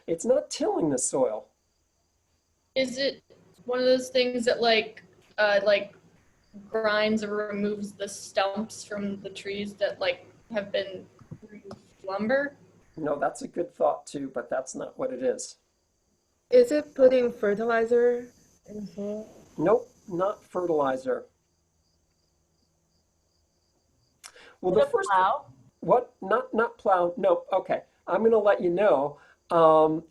It's not tilling the soil. Is it one of those things that like grinds or removes the stumps from the trees that like have been lumber? No, that's a good thought too, but that's not what it is. Is it putting fertilizer in the soil? Nope, not fertilizer. Well, the first plow? what? Not plow. No. Okay, I'm going to let you know.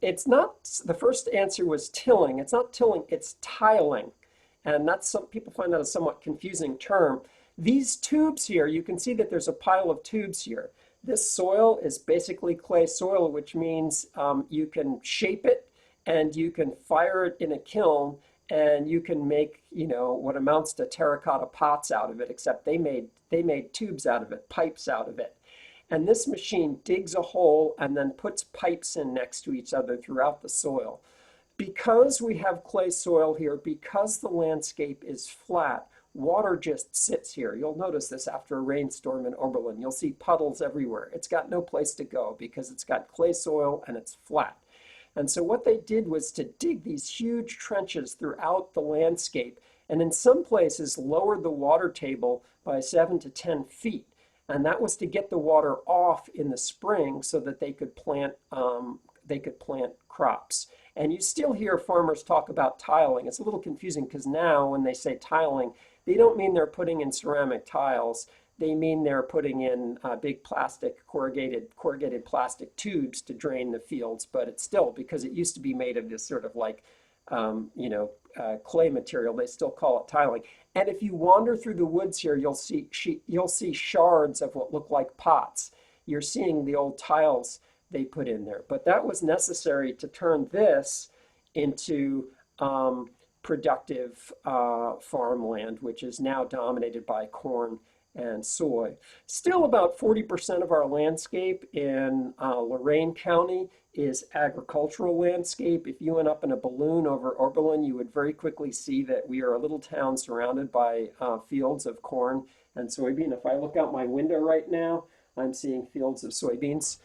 It's not. The first answer was tilling. It's not tilling. It's tiling, and that's some people find that a somewhat confusing term. These tubes here, you can see that there's a pile of tubes here. This soil is basically clay soil, which means you can shape it and you can fire it in a kiln and you can make, what amounts to terracotta pots out of it, except they made tubes out of it, pipes out of it. And this machine digs a hole and then puts pipes in next to each other throughout the soil. Because we have clay soil here, because the landscape is flat, water just sits here. You'll notice this after a rainstorm in Oberlin. You'll see puddles everywhere. It's got no place to go because it's got clay soil and it's flat. And so what they did was to dig these huge trenches throughout the landscape, and in some places lowered the water table by 7 to 10 feet. And that was to get the water off in the spring so that they could plant they could plant crops. And you still hear farmers talk about tiling. It's a little confusing because now when they say tiling, they don't mean they're putting in ceramic tiles. They mean they're putting in big plastic corrugated plastic tubes to drain the fields. But it's still, because it used to be made of this sort of like clay material, they still call it tiling. And if you wander through the woods here, you'll see shards of what look like pots. You're seeing the old tiles they put in there. But that was necessary to turn this into productive farmland, which is now dominated by corn and soy. Still, about 40% of our landscape in Lorain County is agricultural landscape. If you went up in a balloon over Oberlin, you would very quickly see that we are a little town surrounded by fields of corn and soybean. If I look out my window right now, I'm seeing fields of soybeans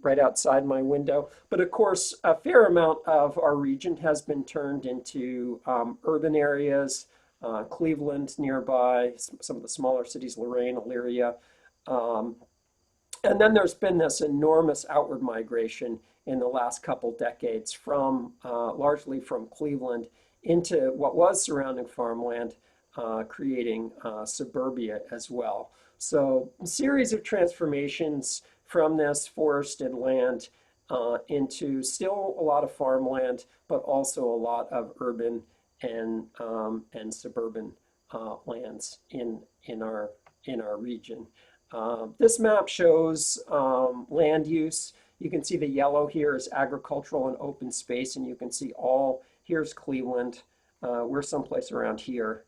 right outside my window. But of course, a fair amount of our region has been turned into urban areas. Cleveland nearby, some of the smaller cities, Lorain, Elyria. And then there's been this enormous outward migration in the last couple decades from largely from Cleveland into what was surrounding farmland, creating suburbia as well. So a series of transformations from this forested land into still a lot of farmland, but also a lot of urban and suburban lands in our region. This map shows land use. You can see the yellow here is agricultural and open space, and you can see here's Cleveland. We're someplace around here.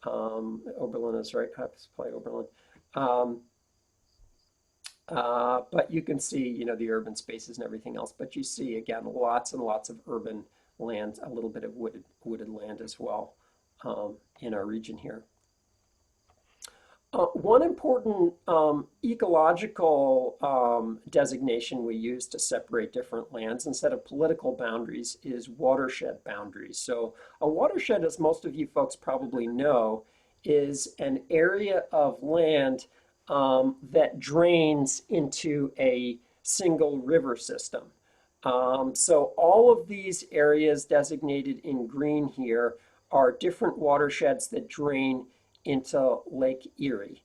Oberlin is right, I have to play Oberlin. But you can see, the urban spaces and everything else. But you see, again, lots and lots of urban land, a little bit of wooded land as well in our region here. One important ecological designation we use to separate different lands instead of political boundaries is watershed boundaries. So a watershed, as most of you folks probably know, is an area of land that drains into a single river system. So all of these areas designated in green here are different watersheds that drain into Lake Erie.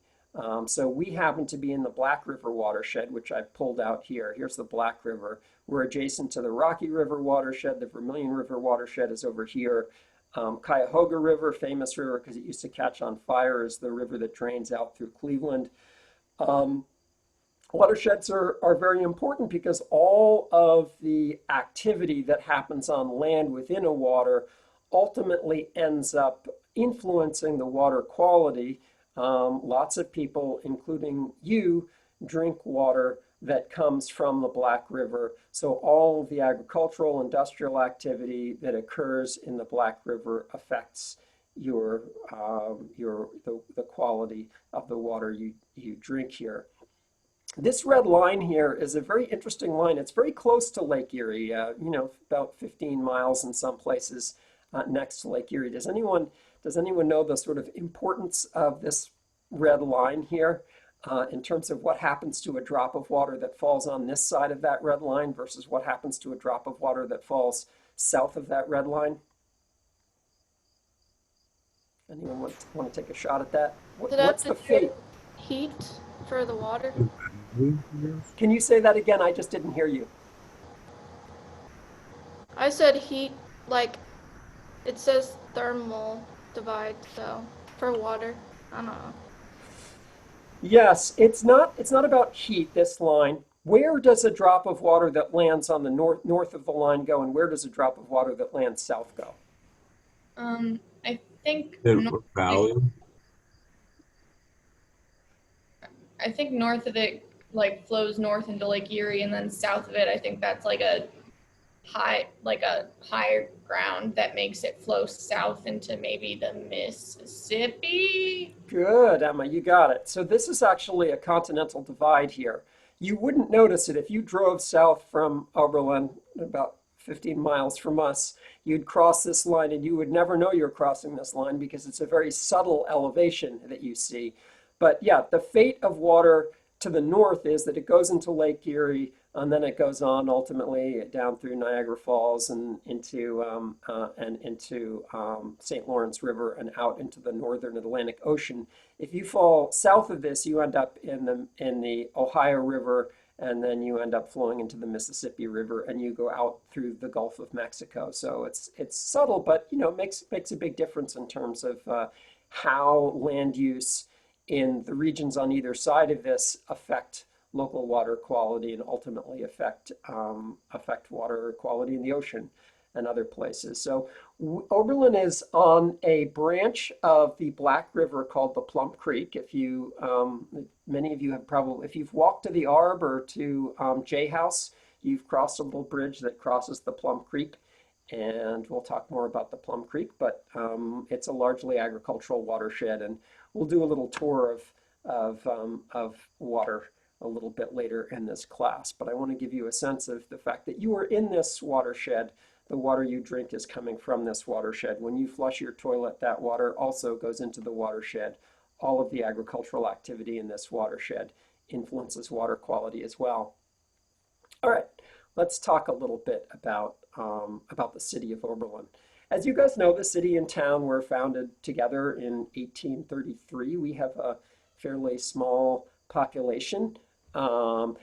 So we happen to be in the Black River watershed, which I've pulled out here. Here's the Black River. We're adjacent to the Rocky River watershed. The Vermilion River watershed is over here. Cuyahoga River, famous river because it used to catch on fire, is the river that drains out through Cleveland. Watersheds are very important because all of the activity that happens on land within a water ultimately ends up influencing the water quality. Lots of people, including you, drink water that comes from the Black River. So all of the agricultural, industrial activity that occurs in the Black River affects the quality of the water you drink here. This red line here is a very interesting line. It's very close to Lake Erie, about 15 miles in some places next to Lake Erie. Does anyone know the sort of importance of this red line here in terms of what happens to a drop of water that falls on this side of that red line versus what happens to a drop of water that falls south of that red line? Anyone want to take a shot at that? What's the fate? Heat for the water. Can you say that again? I just didn't hear you. I said heat, like it says thermal divide, so for water. I don't know. Yes, it's not about heat, this line. Where does a drop of water that lands on the north of the line go, and where does a drop of water that lands south go? I think Valley. I think north of it flows north into Lake Erie, and then south of it, I think that's like a higher ground that makes it flow south into maybe the Mississippi. Good, Emma, you got it. So this is actually a continental divide here. You wouldn't notice it if you drove south from Oberlin, about 15 miles from us. You'd cross this line and you would never know you're crossing this line because it's a very subtle elevation that you see. But yeah, the fate of water to the north is that it goes into Lake Erie, And then it goes on ultimately down through Niagara Falls and into St. Lawrence River and out into the northern Atlantic Ocean. If you fall south of this, you end up in the Ohio River, and then you end up flowing into the Mississippi River, and you go out through the Gulf of Mexico. So it's subtle, but makes a big difference in terms of how land use in the regions on either side of this affect local water quality and ultimately affect water quality in the ocean and other places. So Oberlin is on a branch of the Black River called the Plum Creek. If you, many of you have probably, if you've walked to the Arb or to J House, you've crossed a little bridge that crosses the Plum Creek. And we'll talk more about the Plum Creek, but it's a largely agricultural watershed, and we'll do a little tour of water a little bit later in this class. But I want to give you a sense of the fact that you are in this watershed. The water you drink is coming from this watershed. When you flush your toilet, that water also goes into the watershed. All of the agricultural activity in this watershed influences water quality as well. All right, let's talk a little bit about the city of Oberlin. As you guys know, the city and town were founded together in 1833. We have a fairly small population.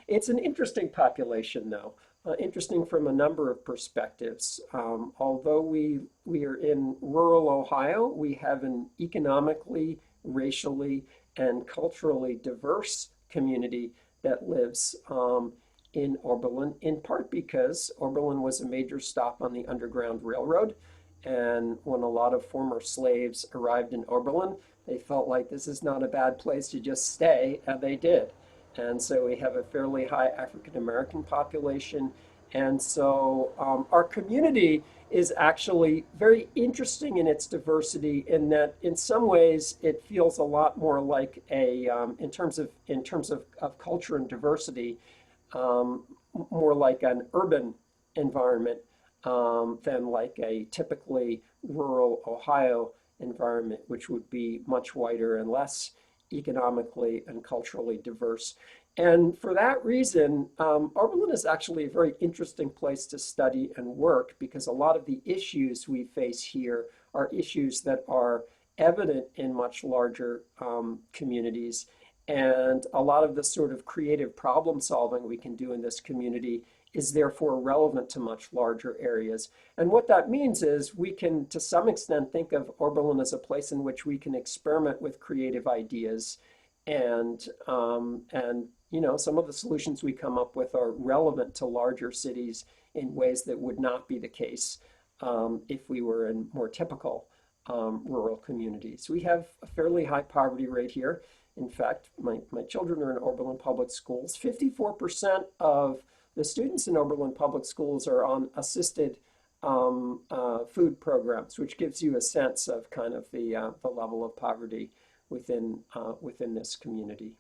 It's an interesting population, though. Interesting from a number of perspectives. Although we are in rural Ohio, we have an economically, racially, and culturally diverse community that lives in Oberlin, in part because Oberlin was a major stop on the Underground Railroad. And when a lot of former slaves arrived in Oberlin, they felt like this is not a bad place to just stay, and they did. And so we have a fairly high African American population. And so our community is actually very interesting in its diversity, in that in some ways it feels a lot more like a, in terms of culture and diversity, more like an urban environment than like a typically rural Ohio environment, which would be much whiter and less economically and culturally diverse. And for that reason, Oberlin is actually a very interesting place to study and work, because a lot of the issues we face here are issues that are evident in much larger communities. And a lot of the sort of creative problem solving we can do in this community is therefore relevant to much larger areas. And what that means is we can, to some extent, think of Oberlin as a place in which we can experiment with creative ideas, and some of the solutions we come up with are relevant to larger cities in ways that would not be the case if we were in more typical rural communities. We have a fairly high poverty rate here. In fact, my children are in Oberlin Public Schools. 54% of the students in Oberlin Public Schools are on assisted food programs, which gives you a sense of kind of the level of poverty within this community.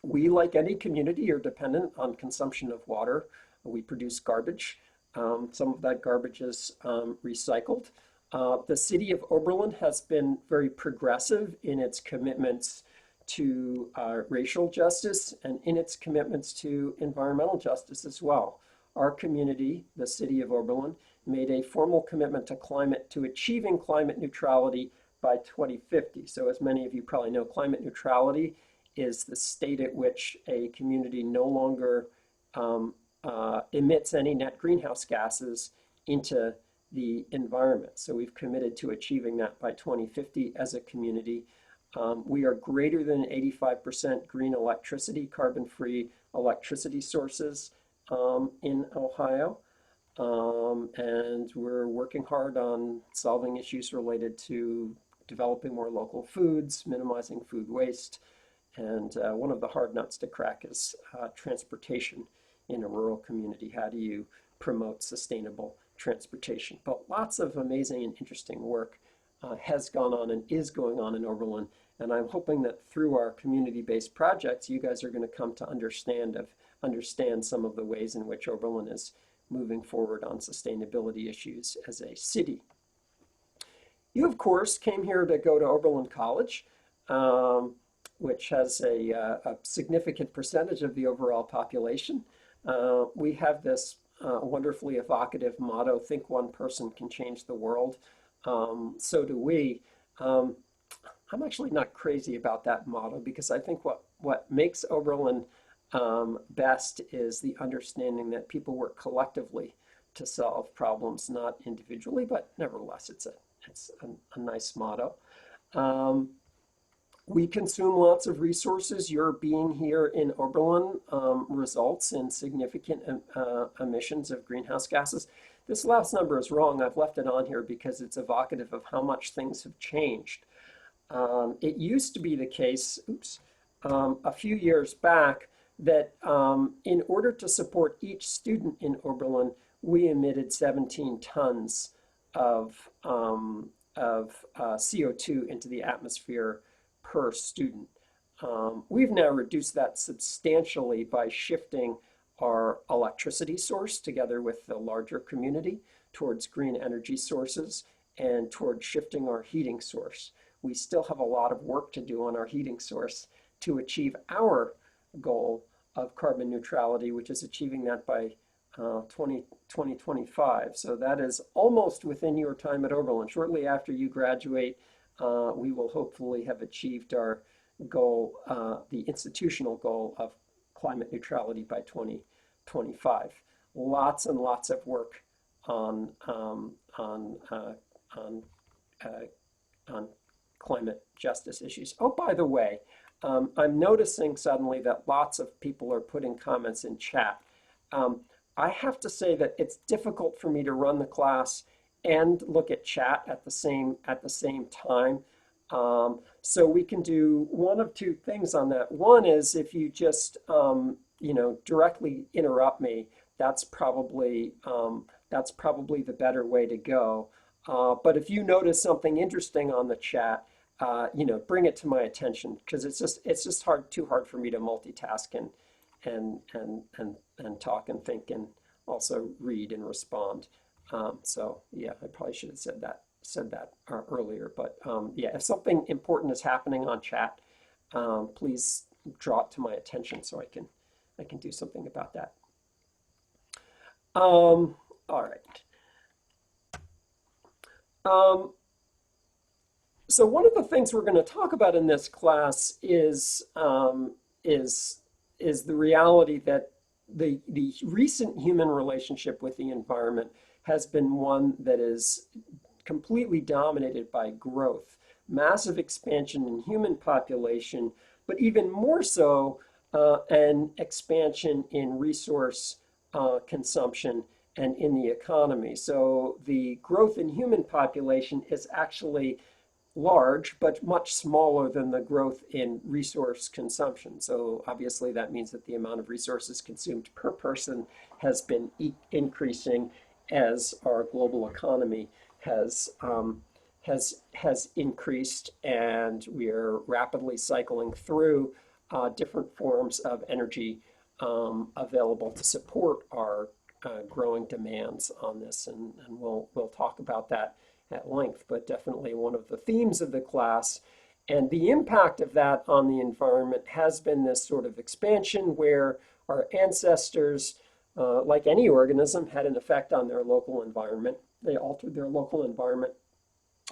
We, like any community, are dependent on consumption of water. We produce garbage. Some of that garbage is recycled. The city of Oberlin has been very progressive in its commitments to racial justice and in its commitments to environmental justice as well. Our community, the city of Oberlin, made a formal commitment to achieving climate neutrality by 2050. So as many of you probably know, climate neutrality is the state at which a community no longer emits any net greenhouse gases into the environment. So we've committed to achieving that by 2050 as a community. We are greater than 85% green electricity, carbon-free electricity sources in Ohio. And we're working hard on solving issues related to developing more local foods, minimizing food waste. And one of the hard nuts to crack is transportation in a rural community. How do you promote sustainable transportation? But lots of amazing and interesting work has gone on and is going on in Oberlin. And I'm hoping that through our community-based projects, you guys are going to come to understand some of the ways in which Oberlin is moving forward on sustainability issues as a city. You, of course, came here to go to Oberlin College. which has a significant percentage of the overall population, we have this wonderfully evocative motto, think one person can change the world. So do we. I'm actually not crazy about that motto because I think what makes Oberlin best is the understanding that people work collectively to solve problems, not individually, but nevertheless, it's a nice motto. We consume lots of resources. Your being here in Oberlin results in significant emissions of greenhouse gases. This last number is wrong. I've left it on here because it's evocative of how much things have changed. It used to be the case, a few years back, that in order to support each student in Oberlin, we emitted 17 tons of CO2 into the atmosphere per student. We've now reduced that substantially by shifting our electricity source together with the larger community towards green energy sources and towards shifting our heating source. We still have a lot of work to do on our heating source to achieve our goal of carbon neutrality, which is achieving that by 2025. So that is almost within your time at Oberlin. Shortly after you graduate, we will hopefully have achieved our goal, the institutional goal of climate neutrality by 2025. Lots and lots of work on climate justice issues. Oh, by the way, I'm noticing suddenly that lots of people are putting comments in chat. I have to say that it's difficult for me to run the class and look at chat at the same time. So we can do one of two things on that. One is if you just directly interrupt me, that's probably the better way to go. But if you notice something interesting on the chat, bring it to my attention because it's just too hard for me to multitask and talk and think and also read and respond. So yeah, I probably should have said that earlier. But yeah, if something important is happening on chat, please draw it to my attention so I can do something about that. All right. So one of the things we're going to talk about in this class is the reality that the recent human relationship with the environment has been one that is completely dominated by growth, massive expansion in human population, but even more so an expansion in resource consumption and in the economy. So the growth in human population is actually large, but much smaller than the growth in resource consumption. So obviously that means that the amount of resources consumed per person has been increasing as our global economy has increased, and we are rapidly cycling through different forms of energy available to support our growing demands on this, and we'll talk about that at length, but definitely one of the themes of the class. And the impact of that on the environment has been this sort of expansion where our ancestors, like any organism, had an effect on their local environment. They altered their local environment.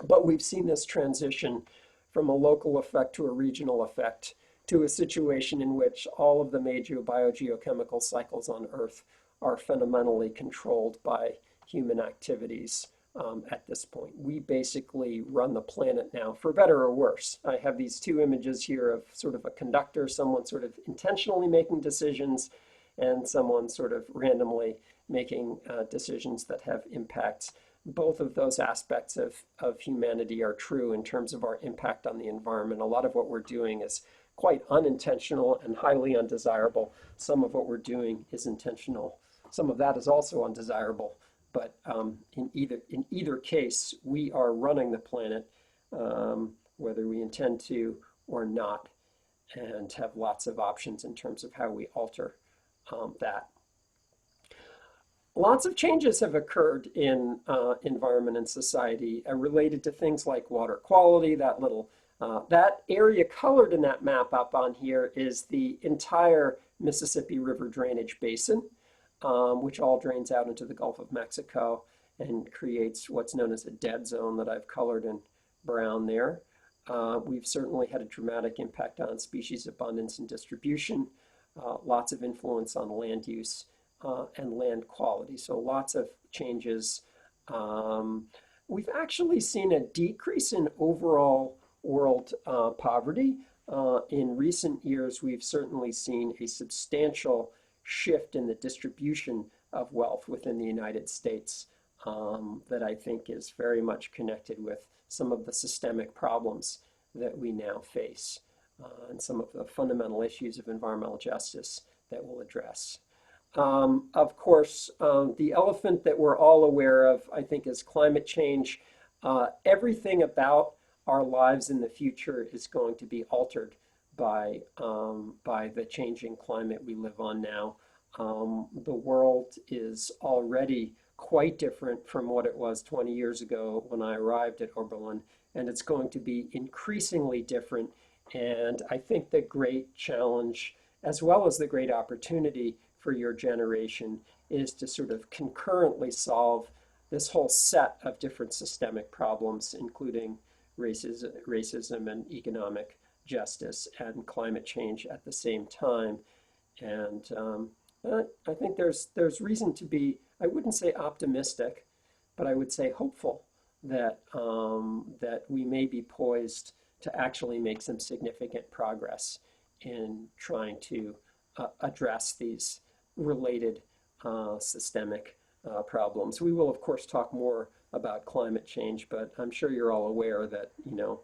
But we've seen this transition from a local effect to a regional effect to a situation in which all of the major biogeochemical cycles on Earth are fundamentally controlled by human activities. At this point, we basically run the planet now, for better or worse. I have these two images here of sort of a conductor, someone sort of intentionally making decisions, and someone sort of randomly making decisions that have impacts. Both of those aspects of humanity are true in terms of our impact on the environment. A lot of what we're doing is quite unintentional and highly undesirable. Some of what we're doing is intentional. Some of that is also undesirable. But in either case, we are running the planet, whether we intend to or not, and have lots of options in terms of how we alter that. Lots of changes have occurred in environment and society related to things like water quality. That little That area colored in that map up on here is the entire Mississippi River drainage basin, which all drains out into the Gulf of Mexico and creates what's known as a dead zone that I've colored in brown there. We've certainly had a dramatic impact on species abundance and distribution, lots of influence on land use and land quality. So lots of changes. We've actually seen a decrease in overall world poverty. In recent years, we've certainly seen a substantial shift in the distribution of wealth within the United States that I think is very much connected with some of the systemic problems that we now face and some of the fundamental issues of environmental justice that we'll address. Of course, the elephant that we're all aware of, I think, is climate change. Everything about our lives in the future is going to be altered by the changing climate we live on now. The world is already quite different from what it was 20 years ago when I arrived at Oberlin, and it's going to be increasingly different. And I think the great challenge, as well as the great opportunity for your generation, is to sort of concurrently solve this whole set of different systemic problems, including racism and economic justice and climate change at the same time. And I think there's reason to be, I wouldn't say optimistic, but I would say hopeful that that we may be poised to actually make some significant progress in trying to address these related systemic problems. We will, of course, talk more about climate change, but I'm sure you're all aware that, you know,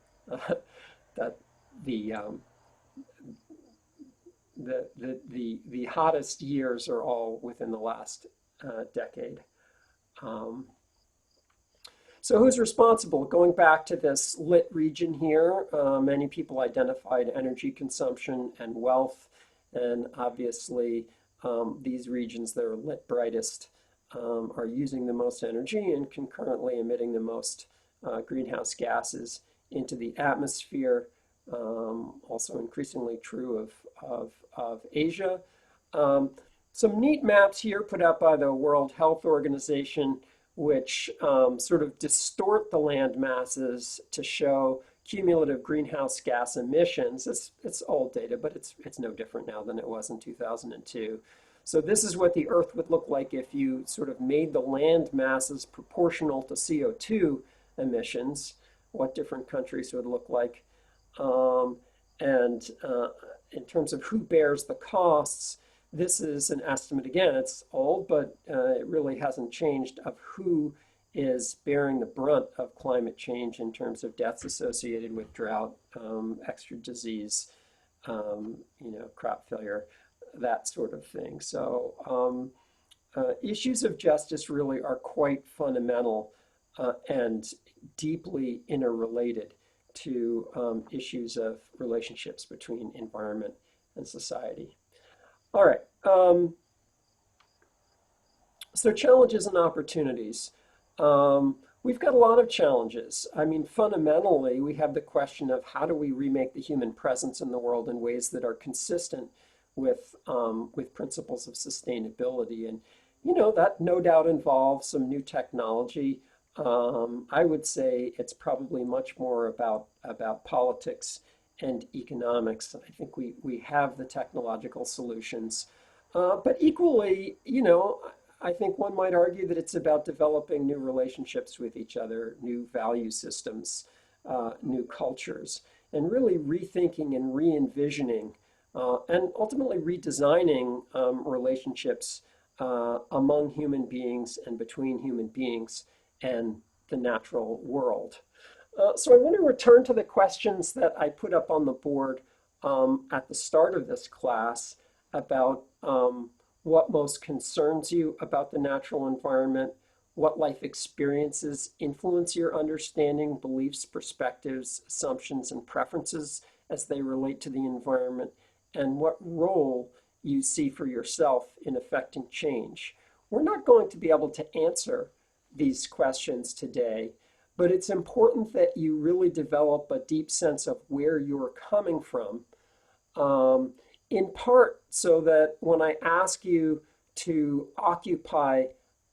that the hottest years are all within the last decade. So who's responsible? Going back to this lit region here, many people identified energy consumption and wealth, and obviously these regions that are lit brightest are using the most energy and concurrently emitting the most greenhouse gases into the atmosphere. Also increasingly true of Asia. Some neat maps here put out by the World Health Organization, which sort of distort the land masses to show cumulative greenhouse gas emissions. It's old data, but it's no different now than it was in 2002. So this is what the Earth would look like if you sort of made the land masses proportional to CO2 emissions, what different countries would look like. And in terms of who bears the costs, this is an estimate. Again, it's old, but it really hasn't changed, of who is bearing the brunt of climate change in terms of deaths associated with drought, extra disease, crop failure, that sort of thing. So issues of justice really are quite fundamental and deeply interrelated to issues of relationships between environment and society. All right, so challenges and opportunities. We've got a lot of challenges. I mean, fundamentally, we have the question of how do we remake the human presence in the world in ways that are consistent with principles of sustainability. And, you know, that no doubt involves some new technology. I would say it's probably much more about politics and economics. I think we have the technological solutions. But equally, you know, I think one might argue that it's about developing new relationships with each other, new value systems, new cultures, and really rethinking and re-envisioning and ultimately redesigning relationships among human beings and between human beings and the natural world. So I want to return to the questions that I put up on the board at the start of this class about what most concerns you about the natural environment, what life experiences influence your understanding, beliefs, perspectives, assumptions, and preferences as they relate to the environment, and what role you see for yourself in affecting change. We're not going to be able to answer these questions today, but it's important that you really develop a deep sense of where you're coming from, in part so that when I ask you to occupy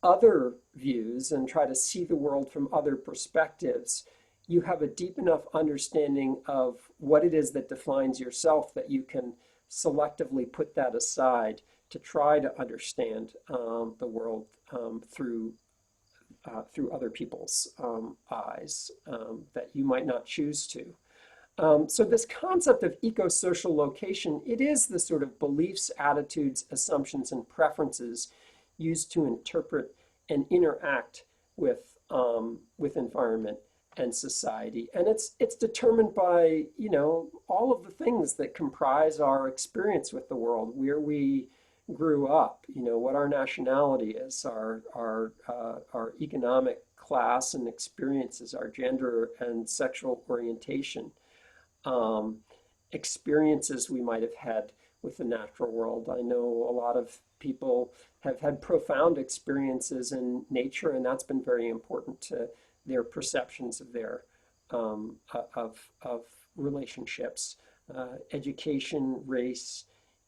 other views and try to see the world from other perspectives, you have a deep enough understanding of what it is that defines yourself that you can selectively put that aside to try to understand the world through other people's eyes that you might not choose to. So this concept of eco-social location, it is the sort of beliefs, attitudes, assumptions, and preferences used to interpret and interact with environment and society. And it's determined by, all of the things that comprise our experience with the world, where we grew up, what our nationality is, our economic class and experiences, our gender and sexual orientation, experiences we might have had with the natural world. I know a lot of people have had profound experiences in nature, and that's been very important to their perceptions of their of relationships, education, race,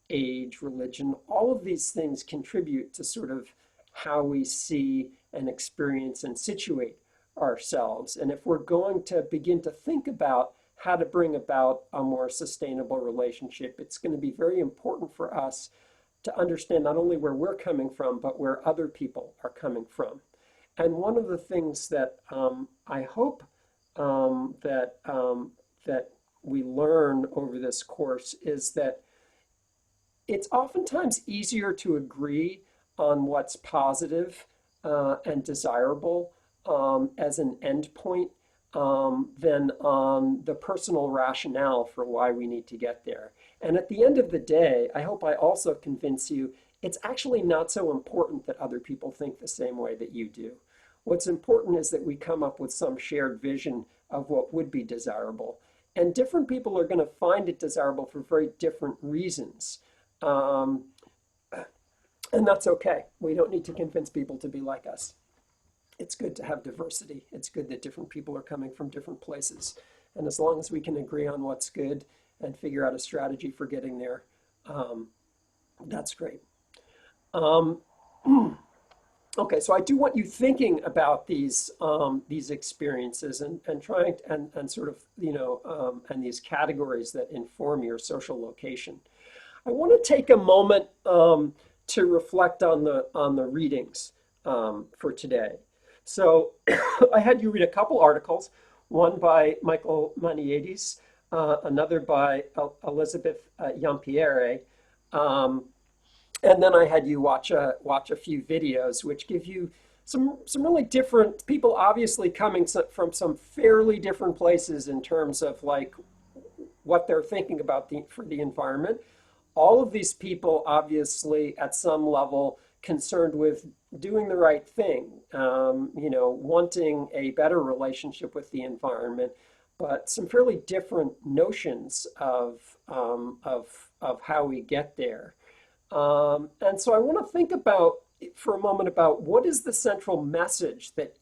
age, religion. All of these things contribute to sort of how we see and experience and situate ourselves. And if we're going to begin to think about how to bring about a more sustainable relationship, it's going to be very important for us to understand not only where we're coming from, but where other people are coming from. And one of the things that I hope that we learn over this course is that it's oftentimes easier to agree on what's positive and desirable as an endpoint than on the personal rationale for why we need to get there. And at the end of the day, I hope I also convince you it's actually not so important that other people think the same way that you do. What's important is that we come up with some shared vision of what would be desirable. And different people are going to find it desirable for very different reasons. And that's okay. We don't need to convince people to be like us. It's good to have diversity. It's good that different people are coming from different places. And as long as we can agree on what's good and figure out a strategy for getting there, that's great. Okay, so I do want you thinking about these experiences and trying and sort of and these categories that inform your social location. I want to take a moment to reflect on the readings for today. So I had you read a couple articles, one by Michael Maniatis, another by Elizabeth Yampiere, and then I had you watch a few videos, which give you some really different people, obviously coming from some fairly different places in terms of like what they're thinking about for the environment. All of these people, obviously, at some level, concerned with doing the right thing, wanting a better relationship with the environment, but some fairly different notions of how we get there. And so I want to think about for a moment about what is the central message that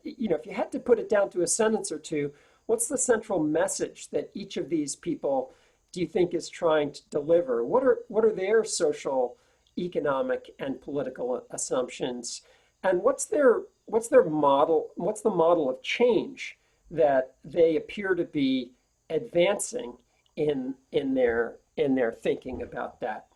if you had to put it down to a sentence or two, what's the central message that each of these people do you think is trying to deliver? What are their social, economic, and political assumptions? And what's their model? What's the model of change that they appear to be advancing in their thinking about that?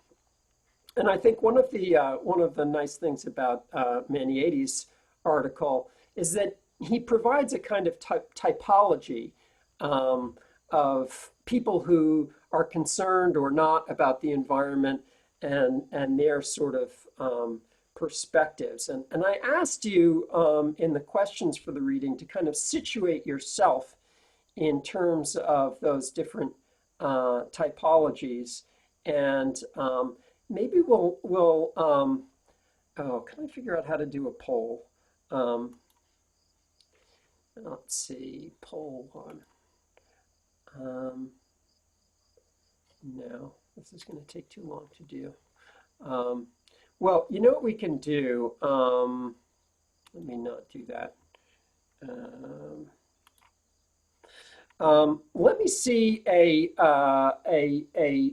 And I think one of the nice things about Maniatis' article is that he provides a kind of typology of people who are concerned or not about the environment and their sort of perspectives. And I asked you in the questions for the reading to kind of situate yourself in terms of those different typologies. And maybe we'll can I figure out how to do a poll? Let's see, poll one. No, this is going to take too long to do. Well, you know what we can do? Let me not do that. Let me see a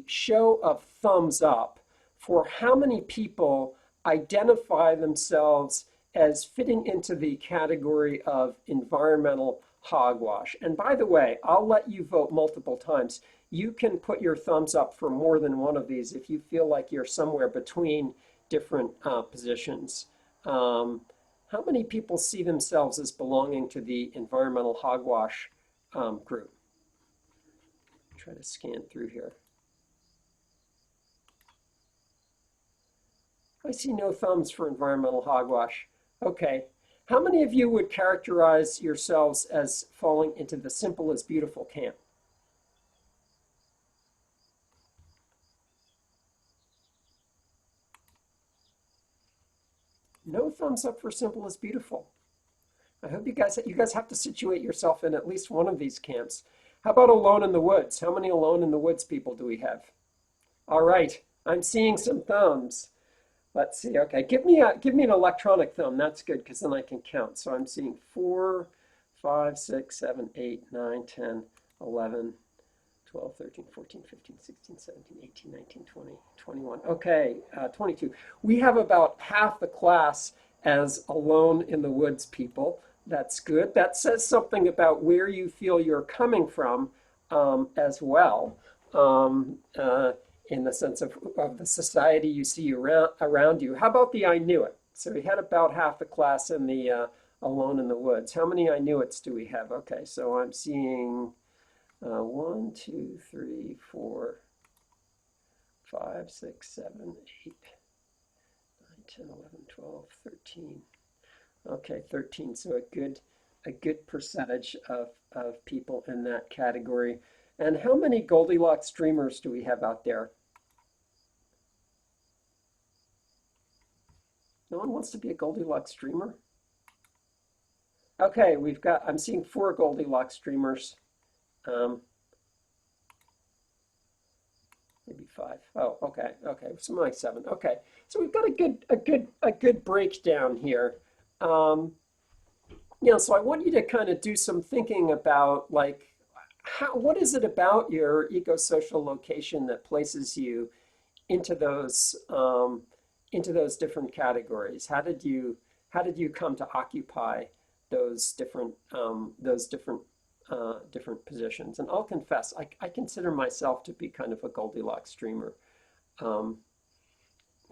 show of thumbs up for how many people identify themselves as fitting into the category of environmental hogwash. And by the way, I'll let you vote multiple times. You can put your thumbs up for more than one of these if you feel like you're somewhere between different positions. How many people see themselves as belonging to the environmental hogwash group? Try to scan through here. I see no thumbs for environmental hogwash. Okay. How many of you would characterize yourselves as falling into the simple is beautiful camp? No thumbs up for simple is beautiful. I hope you guys have to situate yourself in at least one of these camps. How about alone in the woods? How many alone in the woods people do we have? All right, I'm seeing some thumbs. Let's see. Okay, give me an electronic thumb. That's good because then I can count. So I'm seeing 4, 5, 6, 7, 8, 9, 10, 11, 12, 13, 14, 15, 16, 17, 18, 19, 20, 21. Okay, 22. We have about half the class as alone in the woods people. That's good. That says something about where you feel you're coming from as well, in the sense of the society you see around you. How about the I knew it? So we had about half the class in the alone in the woods. How many I knew it's do we have? Okay, so I'm seeing 1, 2, 3, 4, 5, 6, 7, 8, 9, 10, 11, 12, 13. Okay, 13. So a good percentage of people in that category. And how many Goldilocks dreamers do we have out there? No one wants to be a Goldilocks dreamer? Okay, I'm seeing 4 Goldilocks dreamers. Maybe 5. Oh, okay, something like 7. Okay, so we've got a good breakdown here. So I want you to kind of do some thinking about like what is it about your eco-social location that places you into those different categories? How did you come to occupy those different different positions? And I'll confess, I consider myself to be kind of a Goldilocks dreamer.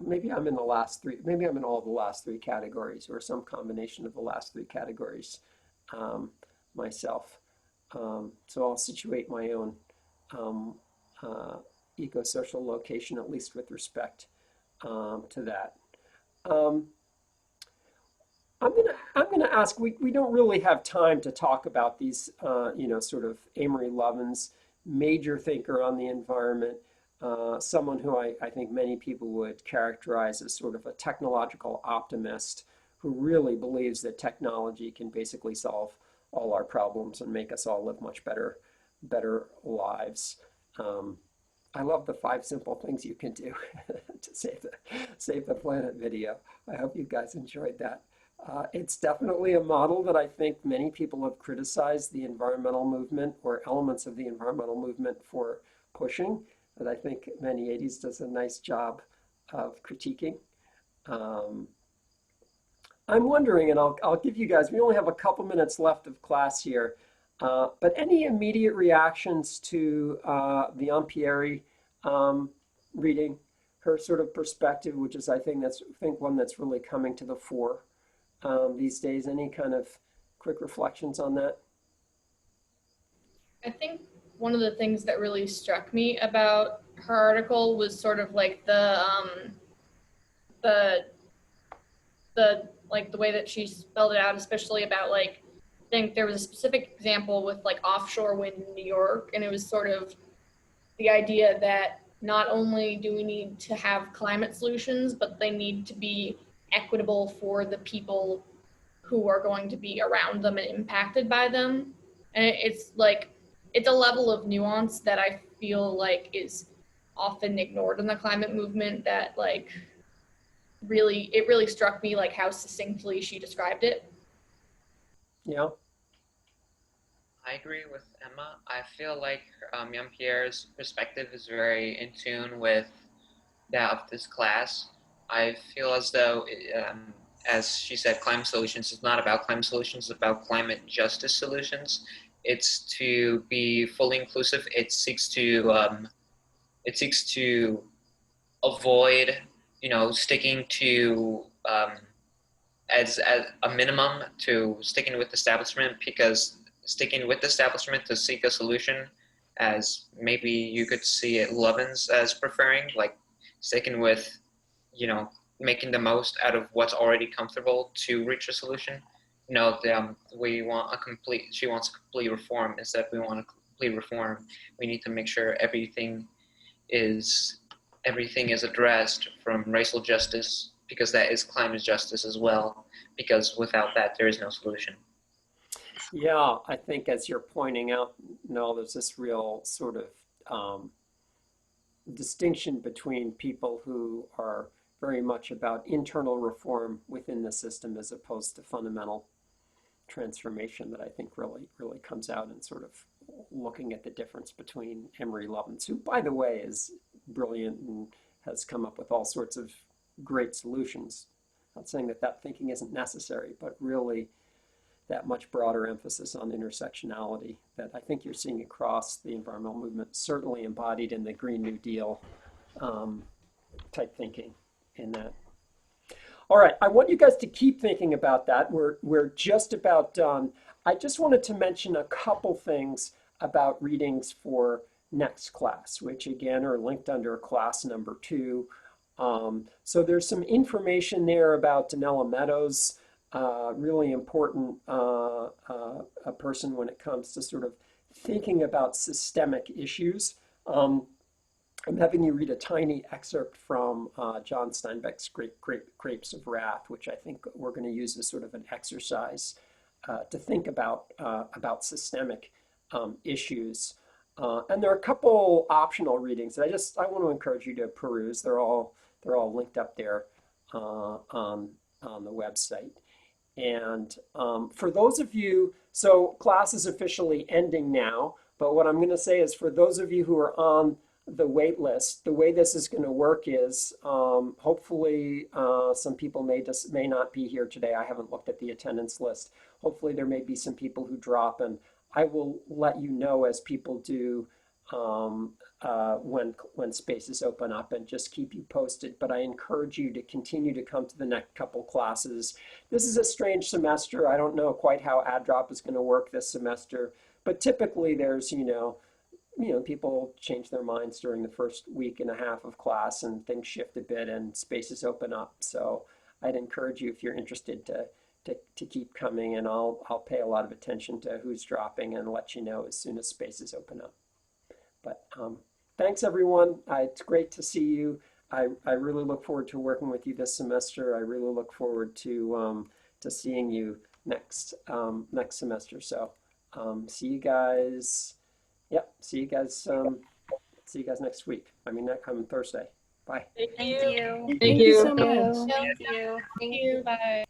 Maybe I'm in the last 3. Maybe I'm in all the last 3 categories, or some combination of the last 3 categories myself. So I'll situate my own eco-social location, at least with respect to that. I'm gonna ask. We don't really have time to talk about these, sort of Amory Lovin's major thinker on the environment. Someone who I think many people would characterize as sort of a technological optimist who really believes that technology can basically solve all our problems and make us all live much better lives. I love the 5 simple things you can do to save the planet video. I hope you guys enjoyed that. It's definitely a model that I think many people have criticized the environmental movement or elements of the environmental movement for pushing, that I think Maniates does a nice job of critiquing. I'm wondering, and I'll give you guys, we only have a couple minutes left of class here, but any immediate reactions to the Ampieri reading, her sort of perspective, which is I think one that's really coming to the fore these days. Any kind of quick reflections on that? I think one of the things that really struck me about her article was sort of like the like the way that she spelled it out, especially about like, I think there was a specific example with like offshore wind in New York, and it was sort of the idea that not only do we need to have climate solutions, but they need to be equitable for the people who are going to be around them and impacted by them. And it's like, it's a level of nuance that I feel like is often ignored in the climate movement, that like it really struck me like how succinctly she described it. Yeah. I agree with Emma. I feel like young Pierre's perspective is very in tune with that of this class. I feel as though, as she said, climate solutions is not about climate solutions, it's about climate justice solutions. It's to be fully inclusive. It seeks to avoid, sticking to as a minimum to sticking with the establishment, because sticking with the establishment to seek a solution, as maybe you could see it Lovins as preferring, like sticking with, making the most out of what's already comfortable to reach a solution. We want a complete, she wants a complete reform. Instead, we want a complete reform. We need to make sure is everything is addressed, from racial justice, because that is climate justice as well, because without that there is no solution. Yeah, I think as you're pointing out, Noel, there's this real sort of distinction between people who are very much about internal reform within the system as opposed to fundamental transformation, that I think really comes out in sort of looking at the difference between Emery Lovins, who, by the way, is brilliant and has come up with all sorts of great solutions. Not saying that thinking isn't necessary, but really that much broader emphasis on intersectionality that I think you're seeing across the environmental movement, certainly embodied in the Green New Deal type thinking in that. All right, I want you guys to keep thinking about that. We're just about done. I just wanted to mention a couple things about readings for next class, which again are linked under class number 2. So there's some information there about Danella Meadows, really important a person when it comes to sort of thinking about systemic issues. I'm having you read a tiny excerpt from John Steinbeck's Grapes of Wrath, which I think we're going to use as sort of an exercise to think about systemic issues. And there are a couple optional readings that I want to encourage you to peruse. They're all linked up there on the website. And for those of you, so class is officially ending now, but what I'm going to say is for those of you who are on the wait list, the way this is going to work is hopefully some people may not be here today. I haven't looked at the attendance list. Hopefully there may be some people who drop, and I will let you know as people do when spaces open up, and just keep you posted. But I encourage you to continue to come to the next couple classes. This is a strange semester. I don't know quite how add drop is going to work this semester, but typically there's, people change their minds during the first week and a half of class, and things shift a bit and spaces open up. So I'd encourage you, if you're interested, to keep coming, and I'll pay a lot of attention to who's dropping and let you know as soon as spaces open up. But thanks everyone. It's great to see you. I really look forward to working with you this semester. I really look forward to seeing you next semester. So see you guys. Yep. See you guys next week. I mean, that coming Thursday. Bye. Thank you. Thank you so Thank you. much. Thank you. Thank you. Bye.